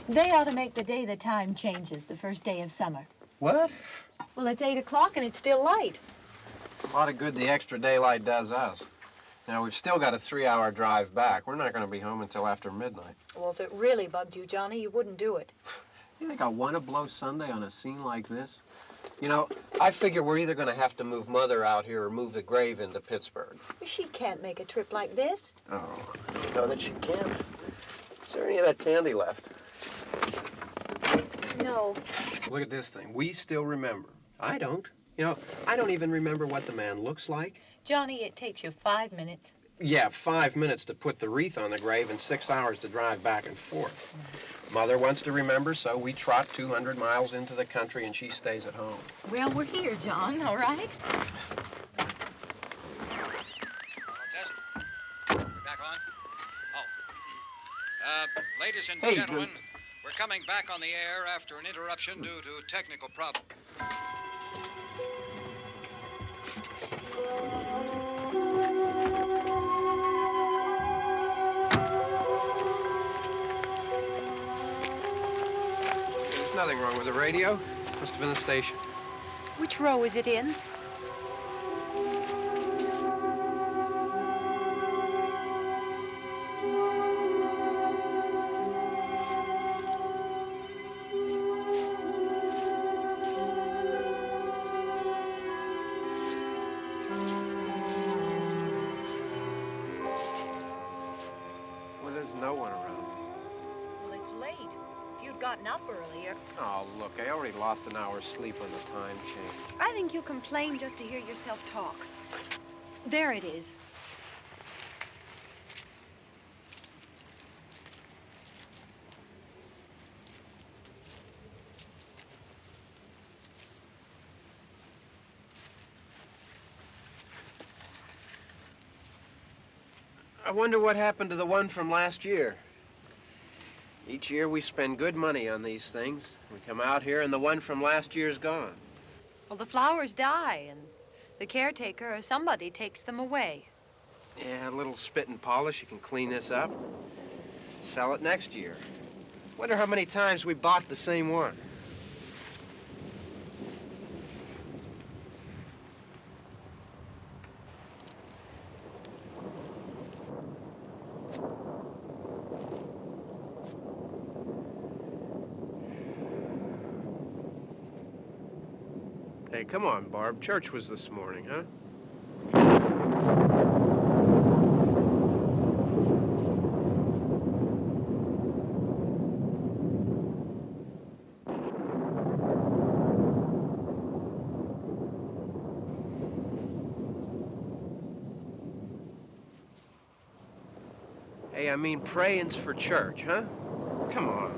They ought to make the day the time changes, the first day of summer. What? Well, it's 8 o'clock and it's still light. A lot of good the extra daylight does us. Now, we've still got a 3-hour drive back. We're not going to be home until after midnight. Well, if it really bugged you, Johnny, you wouldn't do it. You think I want to blow Sunday on a scene like this? You know, I figure we're either going to have to move Mother out here or move the grave into Pittsburgh. She can't make a trip like this. Oh, you know that she can't. Is there any of that candy left? No. Look at this thing. We still remember. I don't. You know, I don't even remember what the man looks like. Johnny, it takes you 5 minutes. Yeah, 5 minutes to put the wreath on the grave and 6 hours to drive back and forth. Mother wants to remember, so we trot 200 miles into the country and she stays at home. Well, we're here, John, all right? Test. We're back on? Oh. Ladies and gentlemen, we're coming back on the air after an interruption due to technical problem. There's nothing wrong with the radio. Must have been the station. Which row is it in? Up earlier. Oh, look, I already lost an hour's sleep on the time change. I think you complain just to hear yourself talk. There it is. I wonder what happened to the one from last year. Each year we spend good money on these things. We come out here and the one from last year's gone. Well, the flowers die and the caretaker or somebody takes them away. Yeah, a little spit and polish, you can clean this up. Sell it next year. Wonder how many times we bought the same one. Hey, come on, Barb. Church was this morning, huh? Hey, I mean, praying's for church, huh? Come on.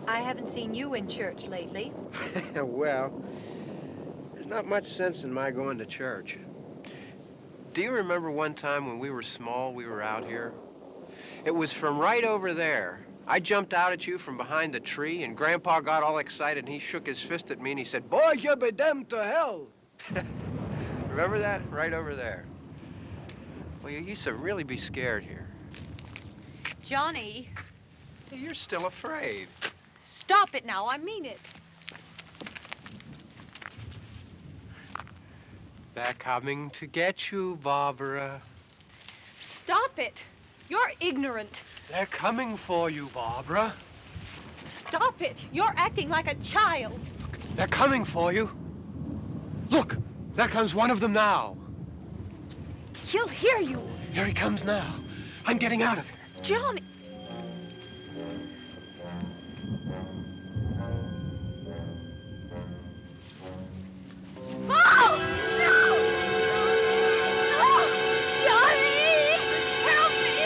I haven't seen you in church lately. Well, there's not much sense in my going to church. Do you remember one time when we were small, we were out here? It was from right over there, I jumped out at you from behind the tree, and Grandpa got all excited, and he shook his fist at me, and he said, "Boy, you be damned to hell." Remember that? Right over there. Well, you used to really be scared here. Johnny. Hey, you're still afraid. Stop it now. I mean it. They're coming to get you, Barbara. Stop it. You're ignorant. They're coming for you, Barbara. Stop it. You're acting like a child. They're coming for you. Look, there comes one of them now. He'll hear you. Here he comes now. I'm getting out of here. Johnny. Oh! No! No! Johnny! Help me!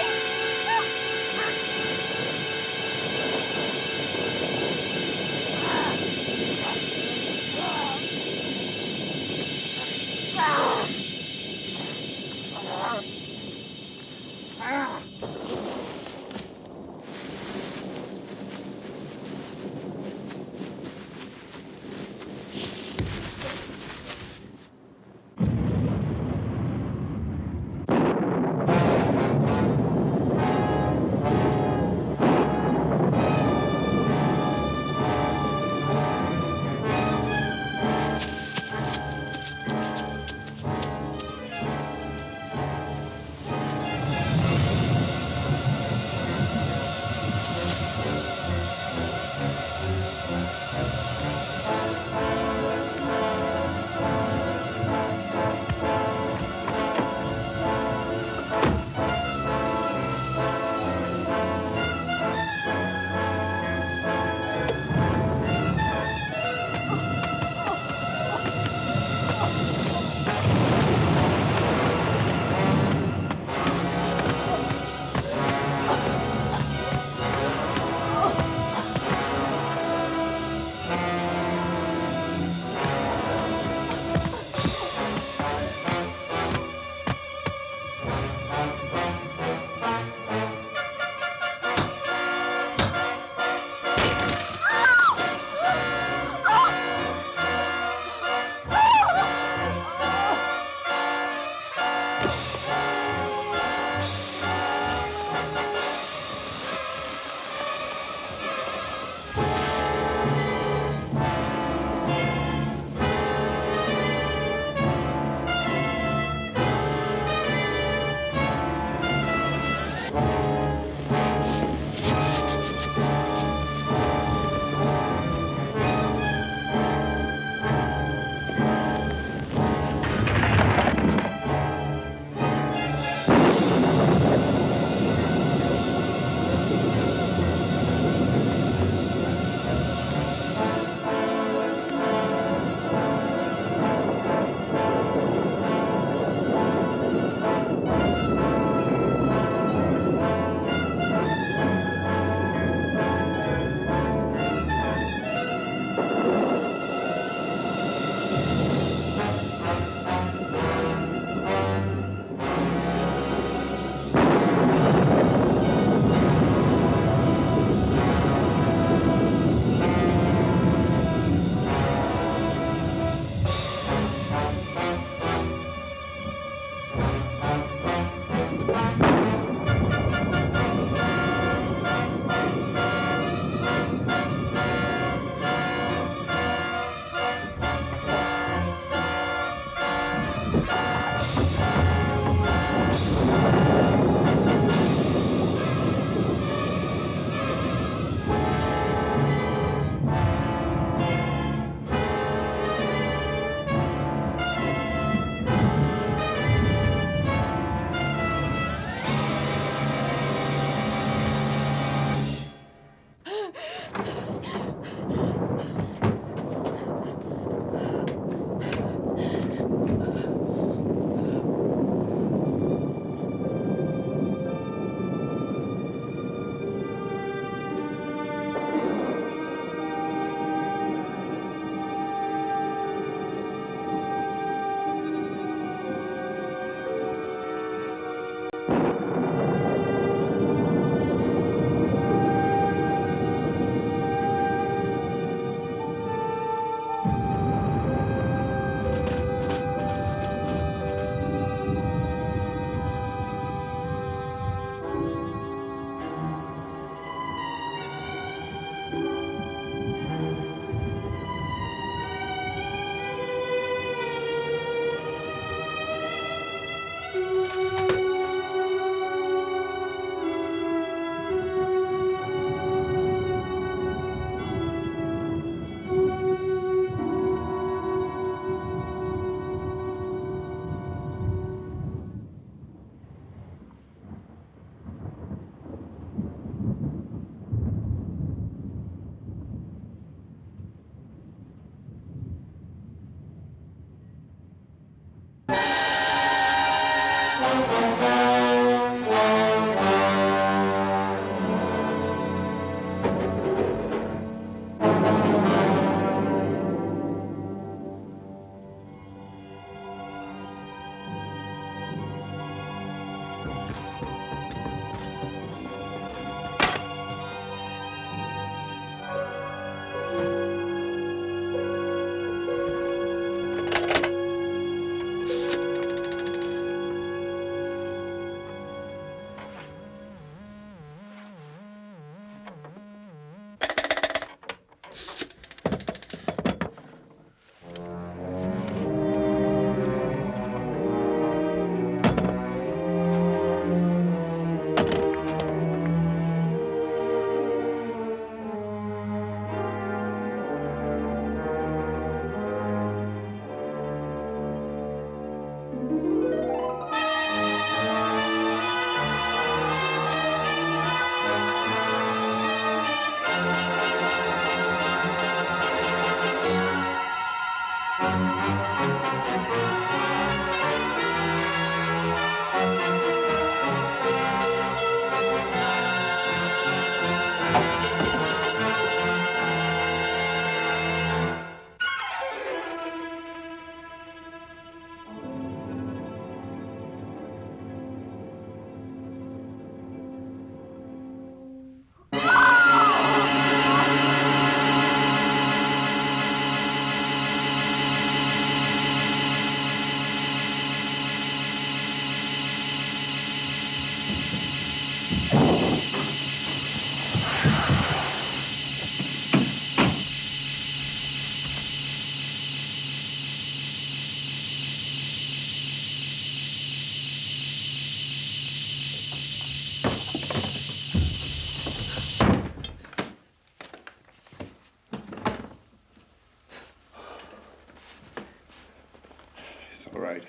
All right.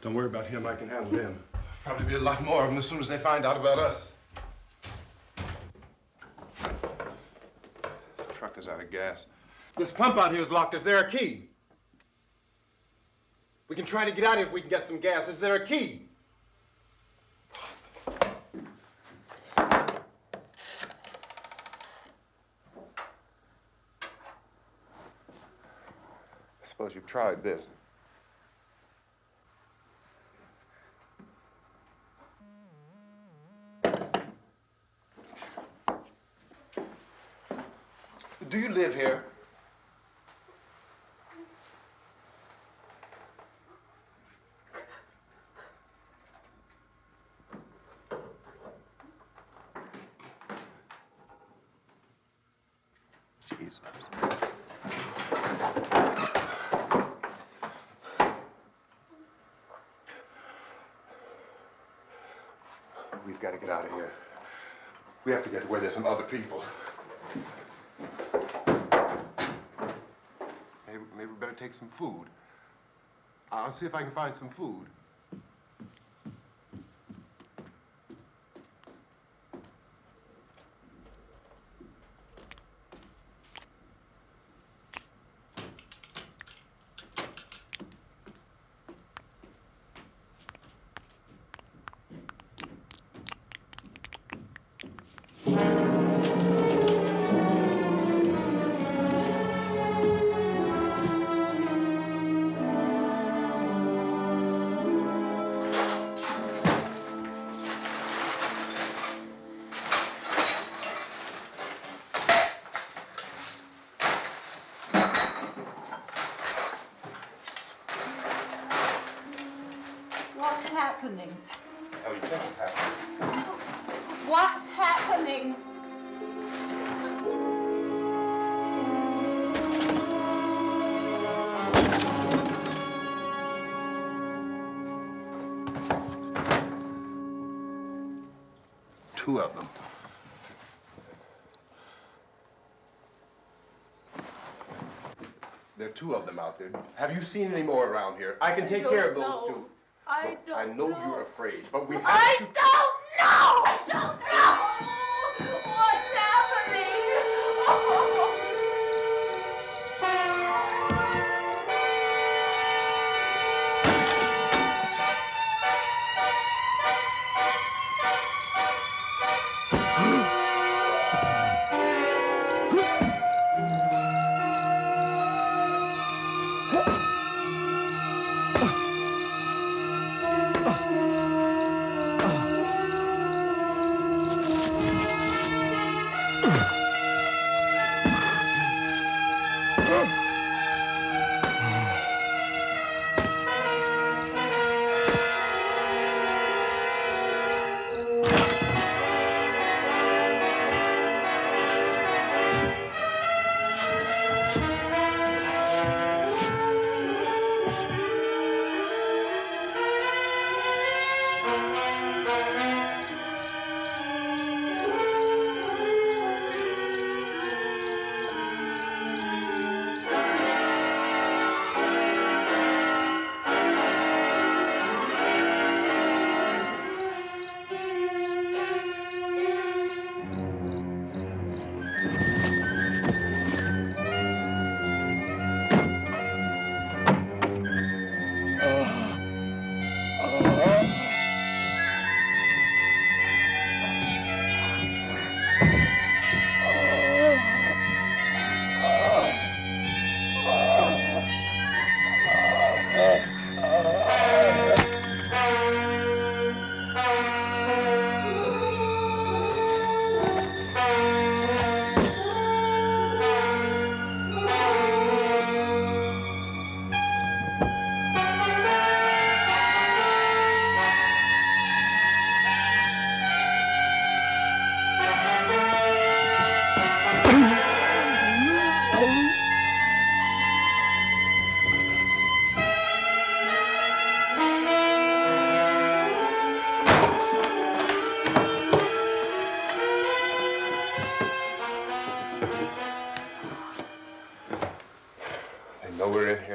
Don't worry about him. I can handle him. Probably be a lot more of them as soon as they find out about us. The truck is out of gas. This pump out here is locked. Is there a key? We can try to get out here if we can get some gas. Is there a key? I suppose you've tried this. Do you live here? Jesus. We've got to get out of here. We have to get to where there's some other people. Maybe we better take some food. I'll see if I can find some food. What's happening? How do you think it's happening? What's happening? Two of them. There are two of them out there. Have you seen any more around here? I can take care of those two. I don't I know you're afraid, but we have I to... don't know! I don't know! What's happening? Oh.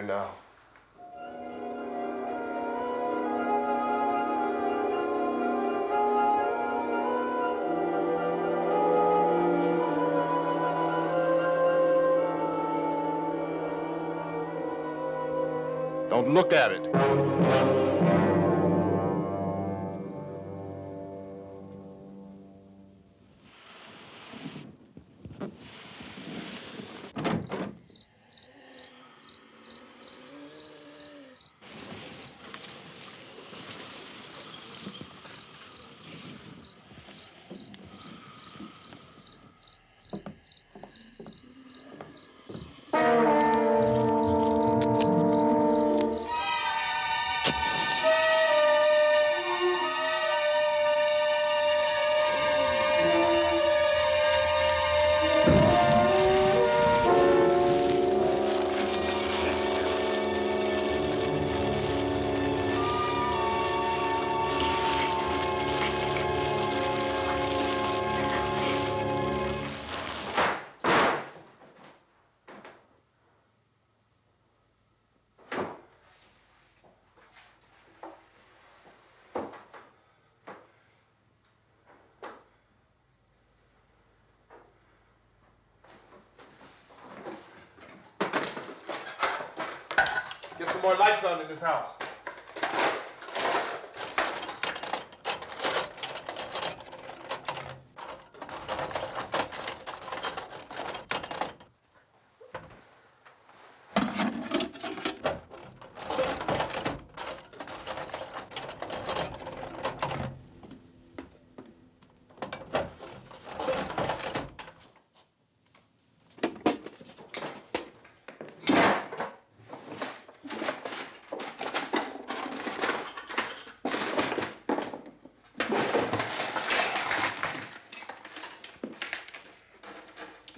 here now. Don't look at it. Get some more lights on in this house.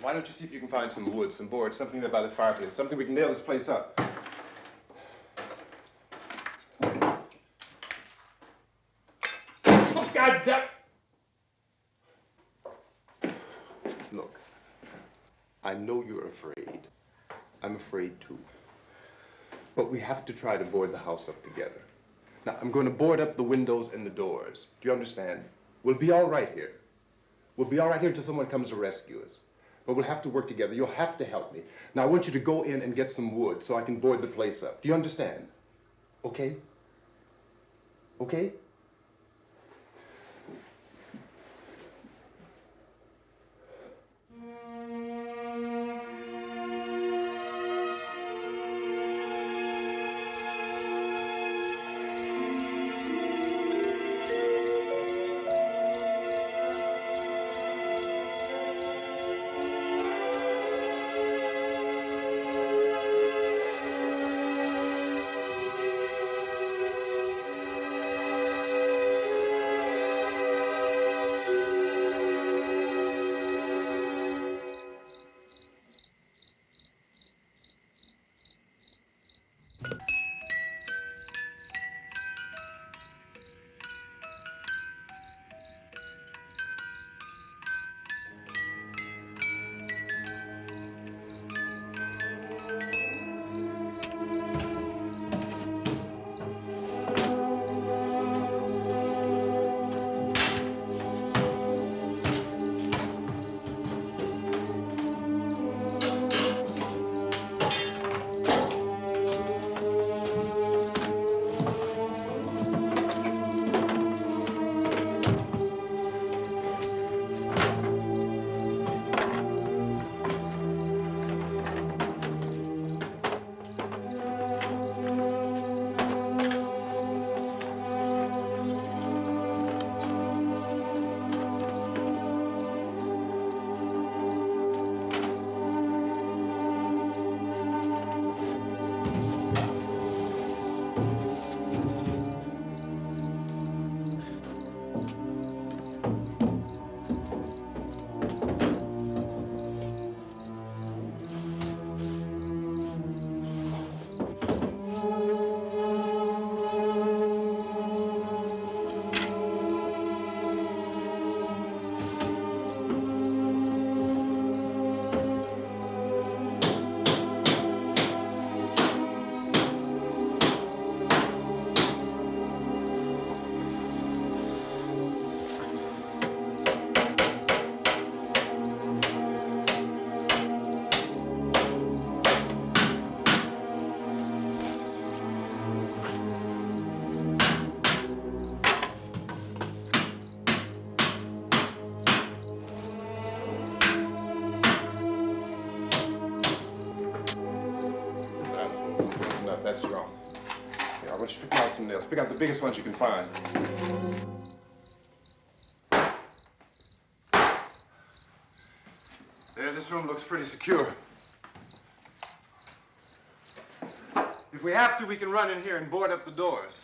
Why don't you see if you can find some wood, some boards, something there by the fireplace, something we can nail this place up. Oh, God damn! Look, I know you're afraid. I'm afraid too. But we have to try to board the house up together. Now, I'm going to board up the windows and the doors. Do you understand? We'll be all right here. We'll be all right here until someone comes to rescue us. But we'll have to work together. You'll have to help me. Now, I want you to go in and get some wood so I can board the place up. Do you understand? Okay? Okay? that strong. Here, I want you to pick out some nails. Pick out the biggest ones you can find. There, this room looks pretty secure. If we have to, we can run in here and board up the doors.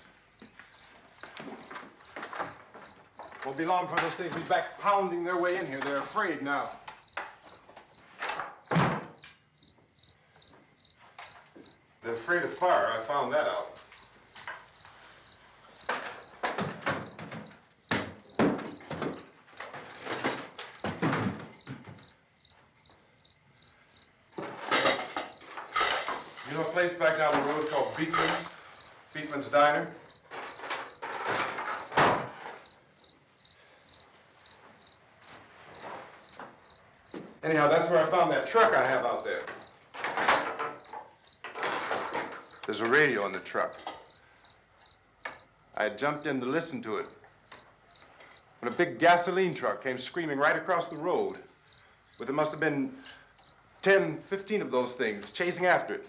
Won't be long before those things will be back pounding their way in here. They're afraid now. They're afraid of fire. I found that out. You know a place back down the road called Beekman's Diner? Anyhow, that's where I found that truck I have out there. There's a radio in the truck. I had jumped in to listen to it when a big gasoline truck came screaming right across the road. Well, there must have been 10, 15 of those things chasing after it,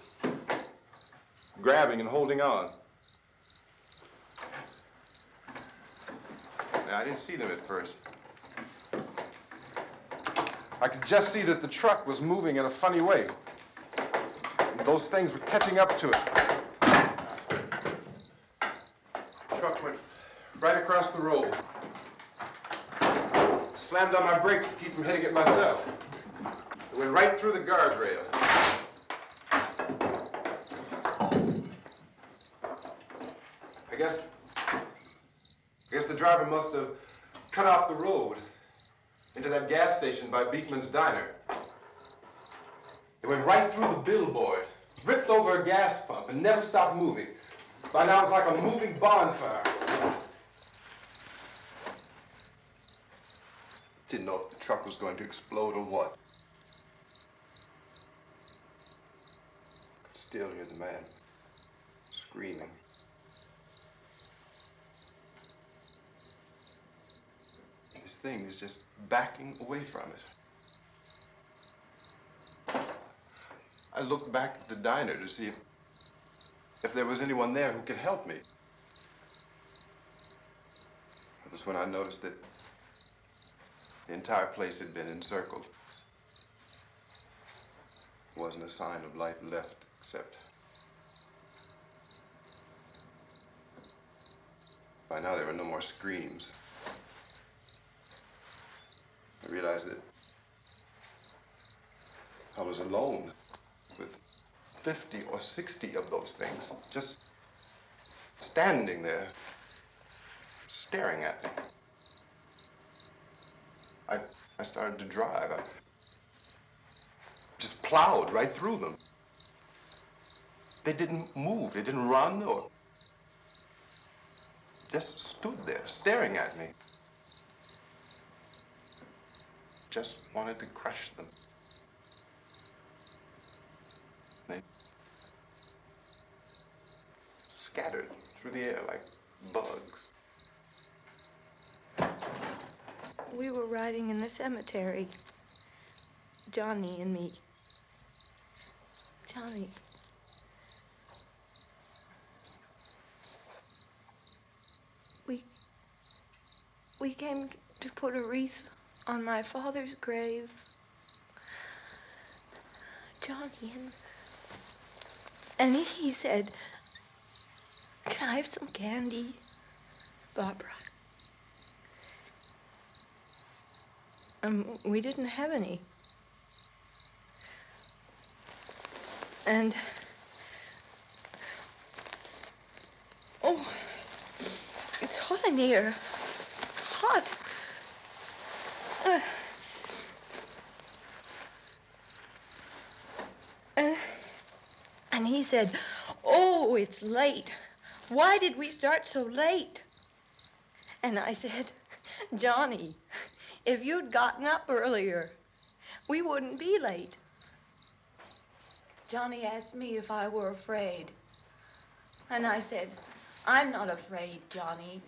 grabbing and holding on. Now, I didn't see them at first. I could just see that the truck was moving in a funny way. And those things were catching up to it. The truck went right across the road. Slammed on my brakes to keep from hitting it myself. It went right through the guardrail. I guess the driver must have cut off the road into that gas station by Beekman's Diner. It went right through the billboard, ripped over a gas pump, and never stopped moving. By now, it was like a moving bonfire. Didn't know if the truck was going to explode or what. Could still hear the man screaming. This thing is just backing away from it. I looked back at the diner to see if there was anyone there who could help me. It was when I noticed that the entire place had been encircled. There wasn't a sign of life left except by now there were no more screams. I realized that I was alone with 50 or 60 of those things, just standing there, staring at me. I started to drive. I just plowed right through them. They didn't move, they didn't run or just stood there, staring at me. Just wanted to crush them. They scattered through the air like bugs. We were riding in the cemetery, Johnny and me. Johnny. We came to put a wreath on my father's grave. Johnny, and he said, "Can I have some candy, Barbra?" We didn't have any. And, oh, it's hot in here. Hot. And he said, "Oh, it's late. Why did we start so late?" And I said, "Johnny, if you'd gotten up earlier, we wouldn't be late." Johnny asked me if I were afraid. And I said, "I'm not afraid, Johnny."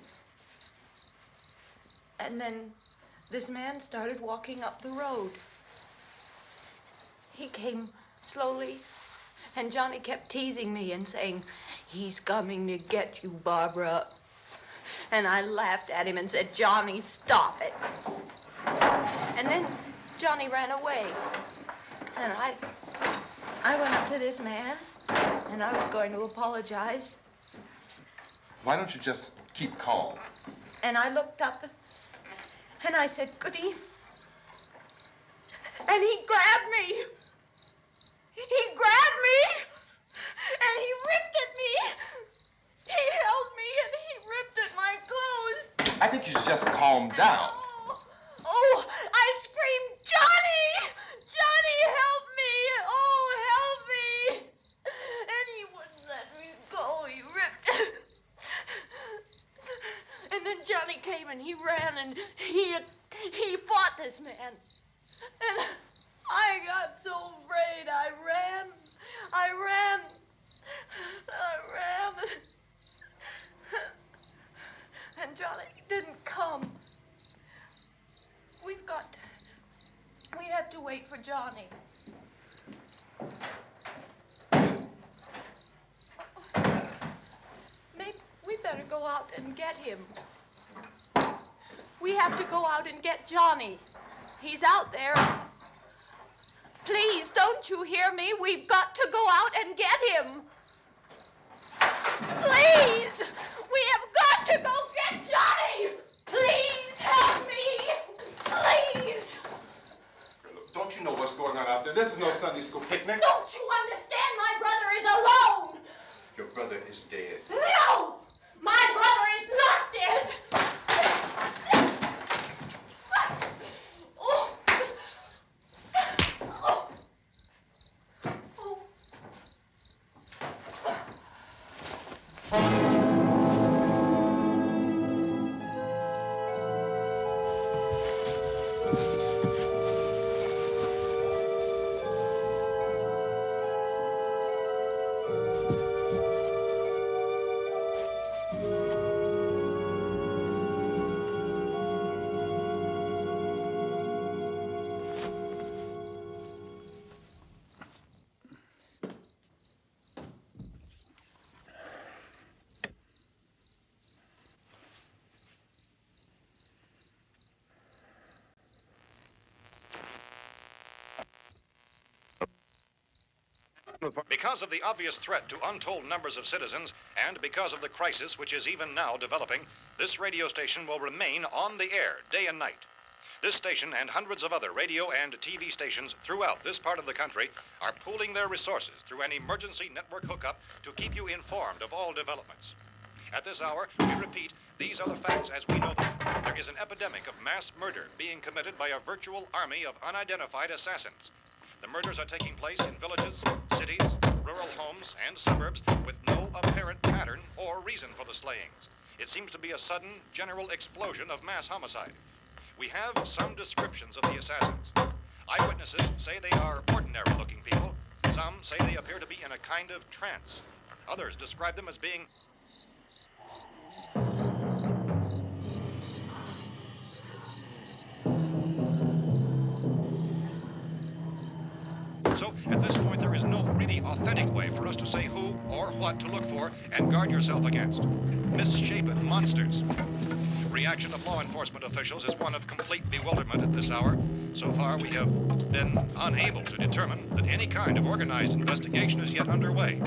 And then this man started walking up the road. He came slowly, and Johnny kept teasing me and saying, "He's coming to get you, Barbara." And I laughed at him and said, "Johnny, stop it." And then Johnny ran away. And I went up to this man, and I was going to apologize. Why don't you just keep calm? And I looked up, and I said, "Goody." And he grabbed me. He grabbed me, and he ripped at me. He held me, and he ripped at my clothes. I think you should just calm down. Oh, I screamed, "Johnny! Johnny, help me! Oh, help me!" And he wouldn't let me go. He ripped. And then Johnny came and he ran and he fought this man. And I got so afraid. I ran. And Johnny didn't come. We have to wait for Johnny. Maybe we better go out and get him. We have to go out and get Johnny. He's out there. Please, don't you hear me? We've got to go out and get him. Please! We have got to go get Johnny! Please help me! Please! Look, don't you know what's going on out there? This is no Sunday school picnic. Don't you understand? My brother is alone! Your brother is dead. No! My brother is not dead! Oh. Oh. Because of the obvious threat to untold numbers of citizens, and because of the crisis which is even now developing, this radio station will remain on the air day and night. This station and hundreds of other radio and TV stations throughout this part of the country are pooling their resources through an emergency network hookup to keep you informed of all developments. At this hour, we repeat, these are the facts as we know them. There is an epidemic of mass murder being committed by a virtual army of unidentified assassins. The murders are taking place in villages, cities, rural homes, and suburbs with no apparent pattern or reason for the slayings. It seems to be a sudden, general explosion of mass homicide. We have some descriptions of the assassins. Eyewitnesses say they are ordinary-looking people. Some say they appear to be in a kind of trance. Others describe them as being So, at this point, there is no really authentic way for us to say who or what to look for and guard yourself against. Misshapen monsters. Reaction of law enforcement officials is one of complete bewilderment at this hour. So far, we have been unable to determine that any kind of organized investigation is yet underway.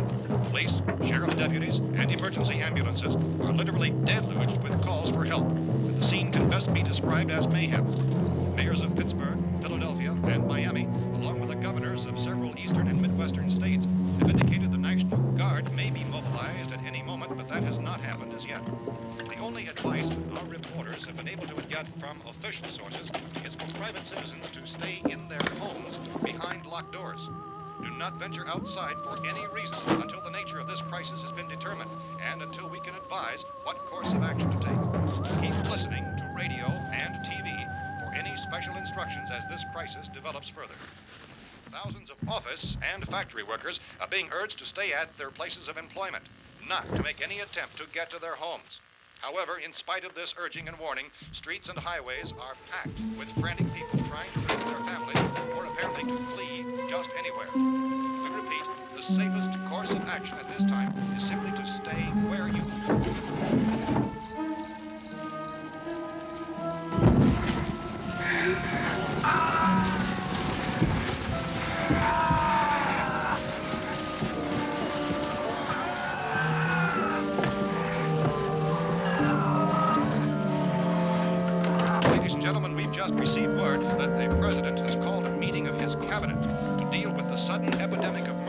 Police, sheriff's deputies, and emergency ambulances are literally deluged with calls for help. The scene can best be described as mayhem. Mayors of Pittsburgh, Philadelphia, and Miami, along with the governors of several eastern and midwestern states, have indicated the National Guard may be mobilized at any moment, but that has not happened as yet. The only advice our reporters have been able to get from official sources is for private citizens to stay in their homes behind locked doors. Do not venture outside for any reason until the nature of this crisis has been determined and until we can advise what course of action to take. Keep listening to radio and TV for any special instructions as this crisis develops further. Thousands of office and factory workers are being urged to stay at their places of employment, not to make any attempt to get to their homes. However, in spite of this urging and warning, streets and highways are packed with frantic people trying to raise their families or apparently to flee just anywhere. We repeat, the safest course of action at this time is simply to stay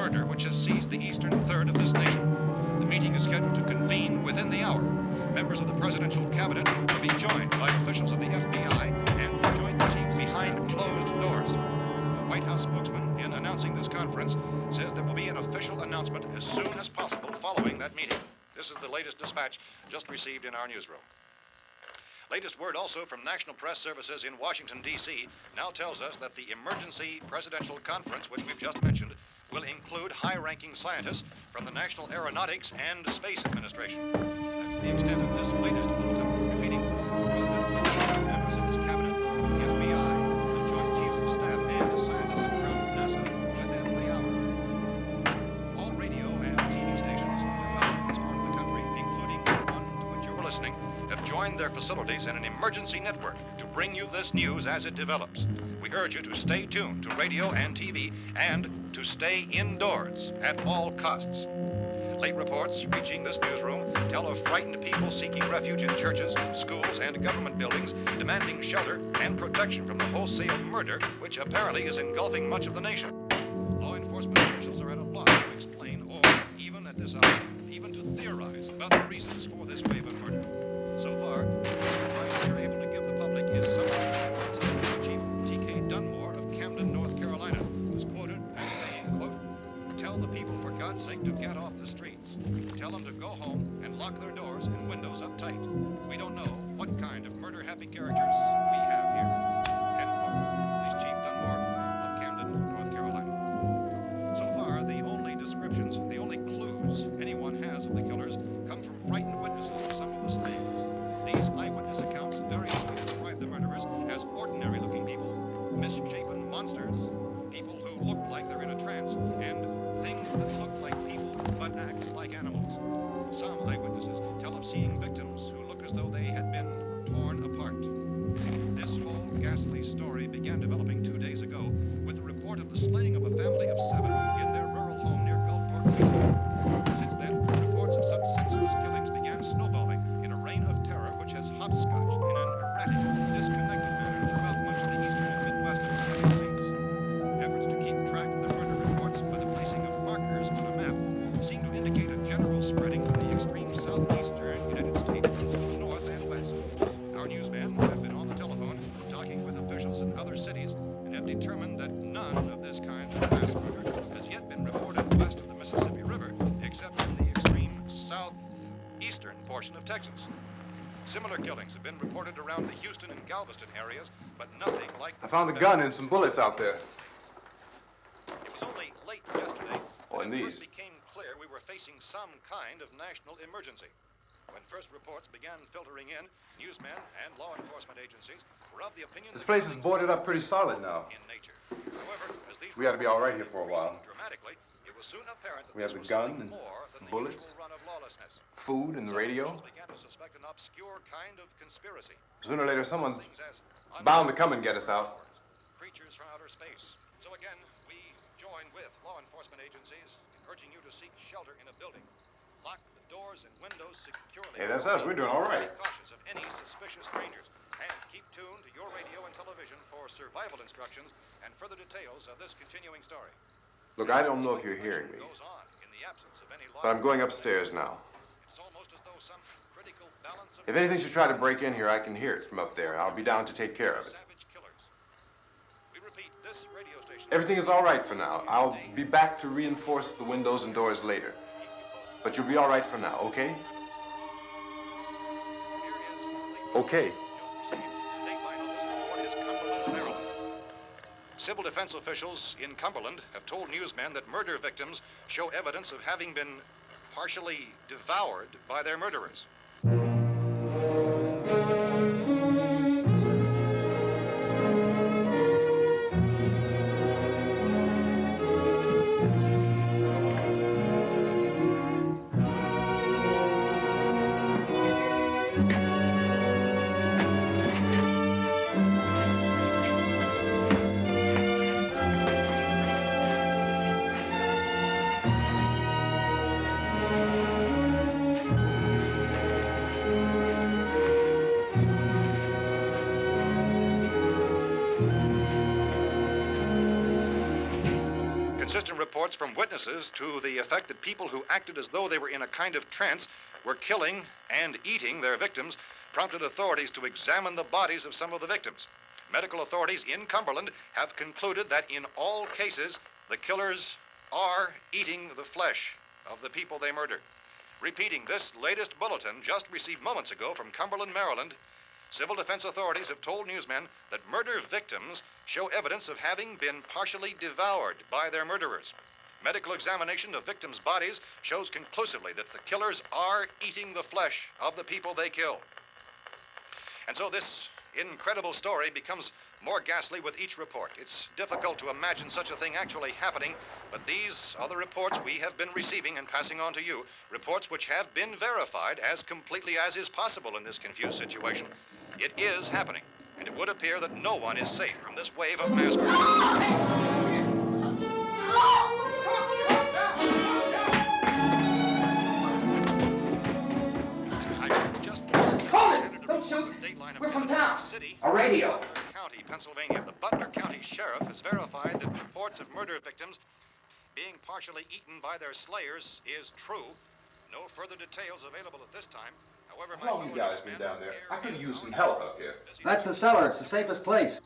murder which has seized the eastern third of this nation. The meeting is scheduled to convene within the hour. Members of the presidential cabinet will be joined by officials of the FBI and the Joint Chiefs behind closed doors. A White House spokesman, in announcing this conference, says there will be an official announcement as soon as possible following that meeting. This is the latest dispatch just received in our newsroom. Latest word also from National Press Services in Washington, D.C. now tells us that the emergency presidential conference, which we've just mentioned, will include high-ranking scientists from the National Aeronautics and Space Administration. That's the extent of this latest bulletin. Repeating, President, members of his cabinet, the FBI, the Joint Chiefs of Staff, and scientists from NASA within the hour. All radio and TV stations throughout this part of the country, including the one to which you were listening, have joined their facilities in an emergency network to bring you this news as it develops. We urge you to stay tuned to radio and TV and to stay indoors at all costs. Late reports reaching this newsroom tell of frightened people seeking refuge in churches, schools, and government buildings, demanding shelter and protection from the wholesale murder which apparently is engulfing much of the nation. Law enforcement officials are at a loss to explain or, even at this hour, even to theorize about the reasons for this wave of murder. So far, the best advice we are able to give the public is summarized in the words of Police Chief T.K. Dunmore of Camden, North Carolina, who's quoted as saying, quote, "Tell the people, for God's sake, to get off the streets. Tell them to go home and lock their doors and windows up tight. We don't know what kind of murder-happy characters we have here." End quote. Police Chief Dunmore of Camden, North Carolina. So far, the only descriptions, the only clues anyone has of the killers come from frightened witnesses of some of the slayings. These eyewitness accounts variously describe the murderers as ordinary-looking people, misshapen monsters, people who look like they're in a trance, and things that look like people but act like animals. Some eyewitnesses tell of seeing victims who look as though they had been torn apart. This whole ghastly story began developing 2 days ago with the report of the slaying of a family of 7 in their rural home near Gulfport, Louisiana. Since then, reports of such senseless killings began snowballing in a reign of terror which has hopscotched in an erratic, disconnected manner throughout much of the eastern and midwestern United States. Efforts to keep track of the murder reports by the placing of markers on a map seem to indicate a general spreading from the extreme southeastern United States to the north and west. Our newsmen have been on the telephone talking with officials in other cities and have determined that none of this kind of mass murder has yet been reported west of the Mississippi River, except in the extreme southeastern portion of Texas. Similar killings have been reported around the Houston and Galveston areas, but nothing like I found a gun and some bullets out there. It was only late yesterday Oh, and when it these. first became clear we were facing some kind of national emergency. When first reports began filtering in, newsmen and law enforcement agencies were of the opinion This that place is killings boarded were up pretty solid now. in nature. However, as these We ought to be all right here reports for a while. increased dramatically, it was soon apparent that We have this the was gun something and more than the bullets, usual run of lawlessness. food and the Some radio. officials began to suspect an obscure kind of conspiracy. Sooner or later, someone's Things as bound to come and get us out. creatures from outer space. So again, we join with law enforcement agencies in urging you to seek shelter in a building. Lock the doors and windows securely. Hey, that's us. We're doing all right. Be cautious of any suspicious strangers. And keep tuned to your radio and television for survival instructions and further details of this continuing story. Look, I don't know if you're hearing me, Goes on in the absence of any law. but I'm going upstairs now. It's almost as though some critical balance of If anything should try to break in here, I can hear it from up there. I'll be down to take care of it. savage killers. We repeat, this radio station. Everything is all right for now. I'll be back to reinforce the windows and doors later. But you'll be all right for now, okay? Okay. Civil defense officials in Cumberland have told newsmen that murder victims show evidence of having been partially devoured by their murderers. Inconsistent reports from witnesses to the effect that people who acted as though they were in a kind of trance were killing and eating their victims prompted authorities to examine the bodies of some of the victims. Medical authorities in Cumberland have concluded that in all cases, the killers are eating the flesh of the people they murdered. Repeating this latest bulletin just received moments ago from Cumberland, Maryland, civil defense authorities have told newsmen that murder victims show evidence of having been partially devoured by their murderers. Medical examination of victims' bodies shows conclusively that the killers are eating the flesh of the people they kill. And so this incredible story becomes more ghastly with each report. It's difficult to imagine such a thing actually happening, but these are the reports we have been receiving and passing on to you, reports which have been verified as completely as is possible in this confused situation. It is happening, and it would appear that no one is safe from this wave of mass murder. Don't shoot. We're from town. A radio. County, Pennsylvania. The Butler County Sheriff has verified that reports of murder victims being partially eaten by their slayers is true. No further details available at this time. However, How long you guys been down there? I could use some help up here. That's the cellar. It's the safest place.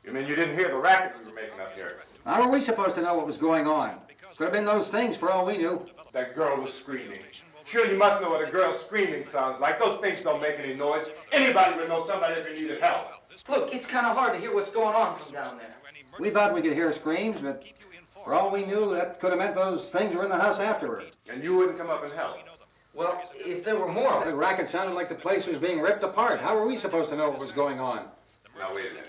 You mean you didn't hear the racket we were making up here? How were we supposed to know what was going on? Could have been those things for all we knew. That girl was screaming. Sure, you must know what a girl screaming sounds like. Those things don't make any noise. Anybody would know somebody ever needed help. Look, it's kind of hard to hear what's going on from down there. We thought we could hear screams, but for all we knew, that could have meant those things were in the house afterward. And you wouldn't come up and help? Well, if there were more of The it. racket sounded like the place was being ripped apart. How were we supposed to know what was going on? Now, wait a minute.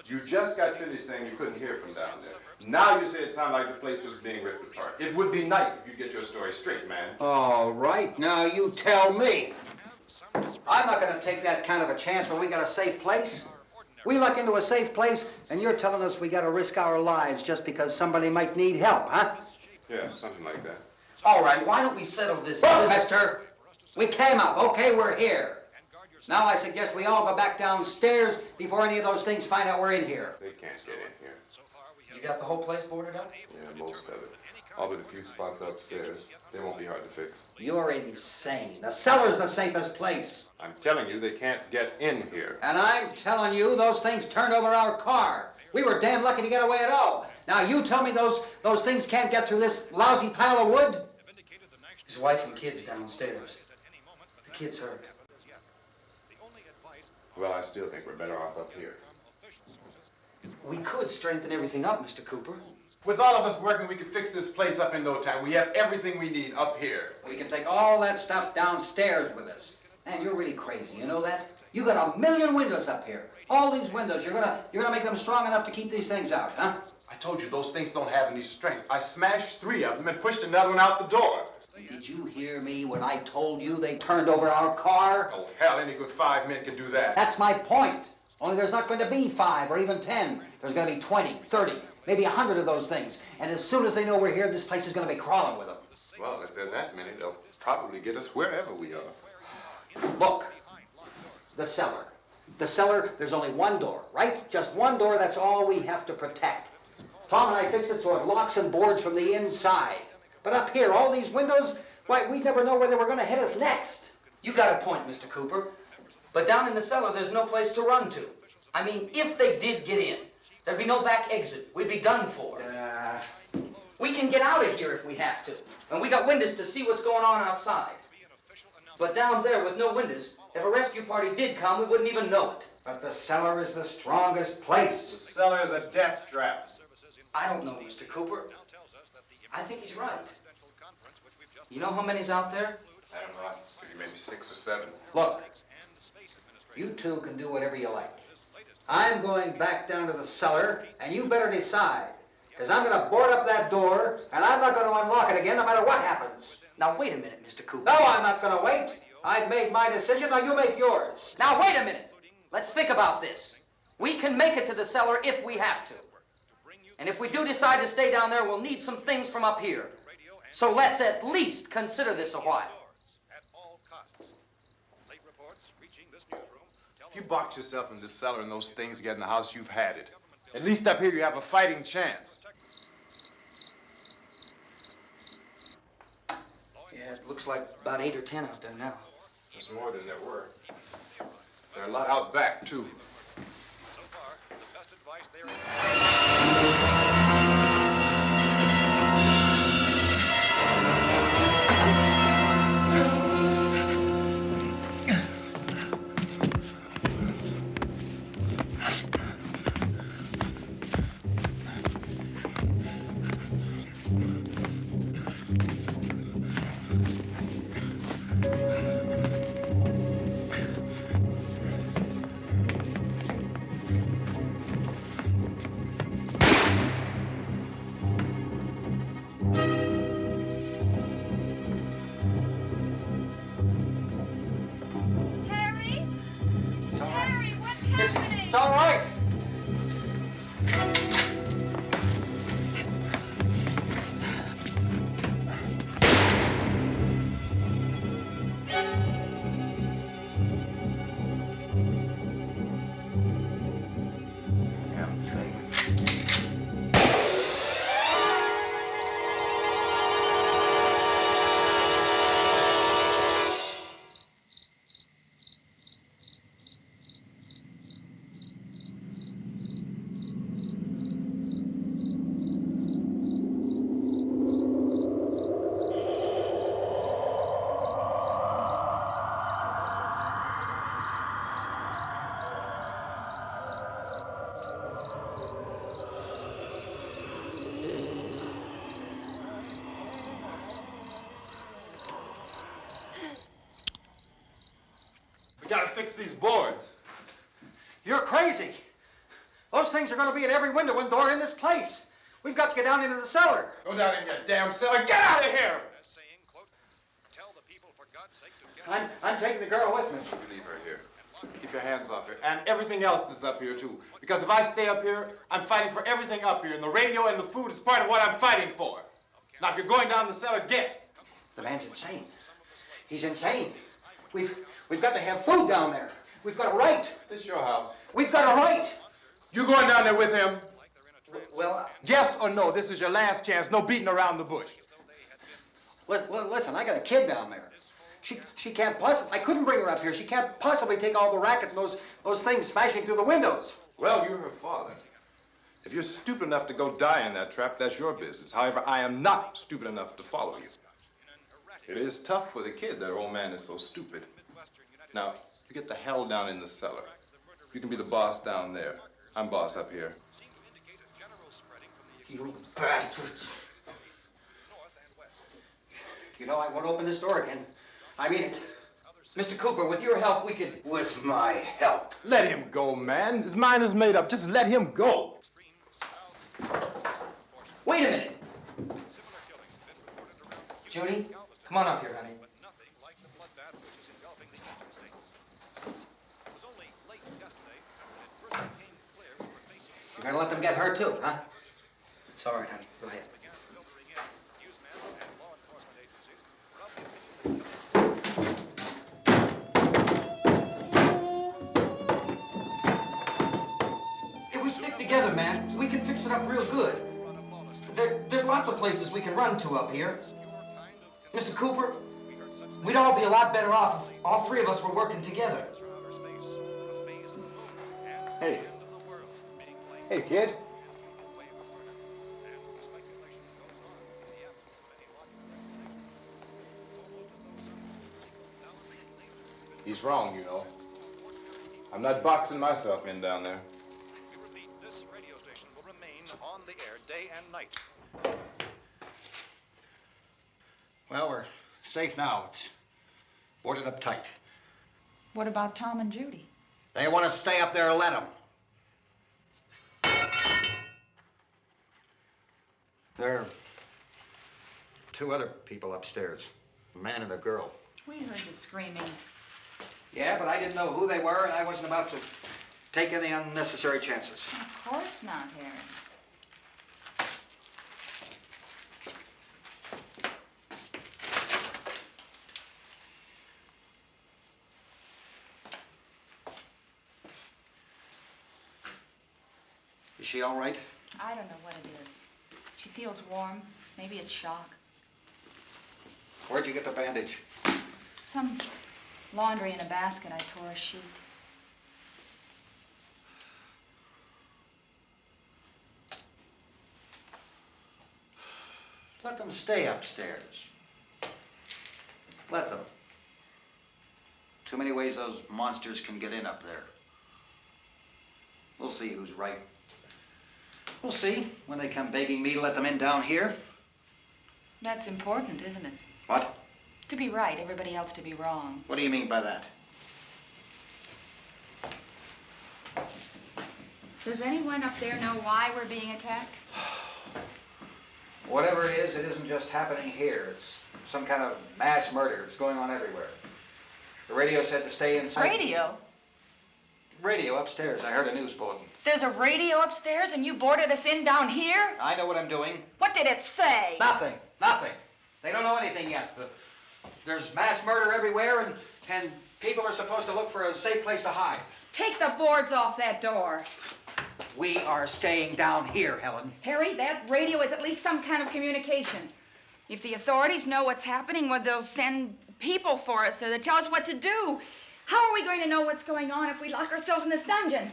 You just got finished saying you couldn't hear from down there. Now you say it sounded like the place was being ripped apart. It would be nice if you get your story straight, man. All right, now you tell me. I'm not going to take that kind of a chance when we got a safe place. We luck into a safe place, and you're telling us we got to risk our lives just because somebody might need help, huh? Yeah, something like that. All right, why don't we settle this? Look, mister, we came up. Okay, we're here. Now I suggest we all go back downstairs before any of those things find out we're in here. They can't get in here. You got the whole place boarded up? Yeah, most of it. All but a few spots upstairs. They won't be hard to fix. You're insane. The cellar's the safest place. I'm telling you, they can't get in here. And I'm telling you, those things turned over our car. We were damn lucky to get away at all. Now you tell me those things can't get through this lousy pile of wood? His wife and kids downstairs. The kid's hurt. Well, I still think we're better off up here. We could strengthen everything up, Mr. Cooper. With all of us working, we could fix this place up in no time. We have everything we need up here. We can take all that stuff downstairs with us. Man, you're really crazy, you know that? You got 1,000,000 windows up here. All these windows, you're gonna make them strong enough to keep these things out, huh? I told you, those things don't have any strength. I smashed 3 of them and pushed another one out the door. Did you hear me when I told you they turned over our car? Oh, hell, any good 5 men can do that. That's my point. Only there's not going to be 5 or even 10. There's going to be 20, 30, maybe 100 of those things. And as soon as they know we're here, this place is going to be crawling with them. Well, if there are that many, they'll probably get us wherever we are. Look, the cellar. The cellar, there's only one door, right? Just one door, that's all we have to protect. Tom and I fixed it so it locks and boards from the inside. But up here, all these windows, why, we'd never know where they were going to hit us next. You got a point, Mr. Cooper. But down in the cellar, there's no place to run to. I mean, if they did get in, there'd be no back exit. We'd be done for. We can get out of here if we have to. And we got windows to see what's going on outside. But down there with no windows, if a rescue party did come, we wouldn't even know it. But the cellar is the strongest place. The cellar is a death trap. I don't know, Mr. Cooper. I think he's right. You know how many's out there? I don't know. Maybe 6 or 7. Look, you two can do whatever you like. I'm going back down to the cellar, and you better decide. Because I'm going to board up that door, and I'm not going to unlock it again no matter what happens. Now, wait a minute, Mr. Cooper. No, I'm not going to wait. I've made my decision, now you make yours. Now, wait a minute. Let's think about this. We can make it to the cellar if we have to. And if we do decide to stay down there, we'll need some things from up here. So let's at least consider this a while. If you box yourself in this cellar and those things get in the house, you've had it. At least up here you have a fighting chance. it looks like about 8 or 10 out there now. There's more than there were. There are a lot out back, too. So far, the best advice there It's all right. We gotta fix these boards. You're crazy. Those things are going to be in every window and door in this place. We've got to get down into the cellar. Go down in your damn cellar. Get out of here! saying, quote, tell the people for God's sake to get... I'm taking the girl with me. You leave her here. Keep your hands off her. And everything else that's up here, too. Because if I stay up here, I'm fighting for everything up here. And the radio and the food is part of what I'm fighting for. Now, if you're going down the cellar, get. The man's insane. He's insane. We've got to have food down there. We've got a right. This is your house. We've got a right. You going down there with him? Well, Yes or no? This is your last chance. No beating around the bush. Listen, I got a kid down there. She can't possibly, I couldn't bring her up here. She can't possibly take all the racket and those things smashing through the windows. Well, you're her father. If you're stupid enough to go die in that trap, that's your business. However, I am not stupid enough to follow you. It is tough for the kid that her old man is so stupid. Now, you get the hell down in the cellar. You can be the boss down there. I'm boss up here. You bastards. You know, I won't open this door again. I mean it. Mr. Cooper, with your help, we could... With my help. Let him go, man. His mind is made up. Just let him go. Wait a minute. Judy, come on up here, honey. You're gonna let them get hurt too, huh? It's all right, honey. Go ahead. If we stick together, man, we can fix it up real good. There's lots of places we can run to up here. Mr. Cooper, we'd all be a lot better off if all three of us were working together. Hey. Hey, kid. He's wrong, you know. I'm not boxing myself in down there. We repeat, this radio station will remain on the air day and night. Well, we're safe now. It's boarded up tight. What about Tom and Judy? They want to stay up there, let them. There are two other people upstairs, a man and a girl. We heard the screaming. Yeah, but I didn't know who they were, and I wasn't about to take any unnecessary chances. Of course not, Harry. Is she all right? I don't know what it is. She feels warm. Maybe it's shock. Where'd you get the bandage? Some laundry in a basket. I tore a sheet. Let them stay upstairs. Let them. Too many ways those monsters can get in up there. We'll see who's right. We'll see when they come begging me to let them in down here. That's important, isn't it? What? To be right, everybody else to be wrong. What do you mean by that? Does anyone up there know why we're being attacked? Whatever it isn't just happening here. It's some kind of mass murder. It's going on everywhere. The radio said to stay inside. Radio? Radio upstairs. I heard a news bulletin. There's a radio upstairs and you boarded us in down here? I know what I'm doing. What did it say? Nothing. Nothing. They don't know anything yet. There's mass murder everywhere, and people are supposed to look for a safe place to hide. Take the boards off that door. We are staying down here, Helen. Harry, that radio is at least some kind of communication. If the authorities know what's happening, well, they'll send people for us so they tell us what to do. How are we going to know what's going on if we lock ourselves in this dungeon?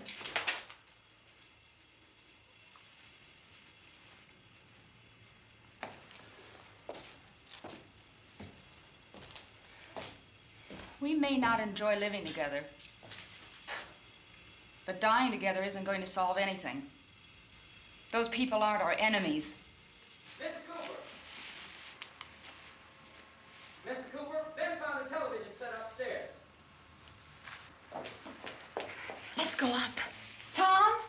We may not enjoy living together, but dying together isn't going to solve anything. Those people aren't our enemies. Mr. Cooper! Mr. Cooper, Ben found a television set upstairs. Let's go up. Tom?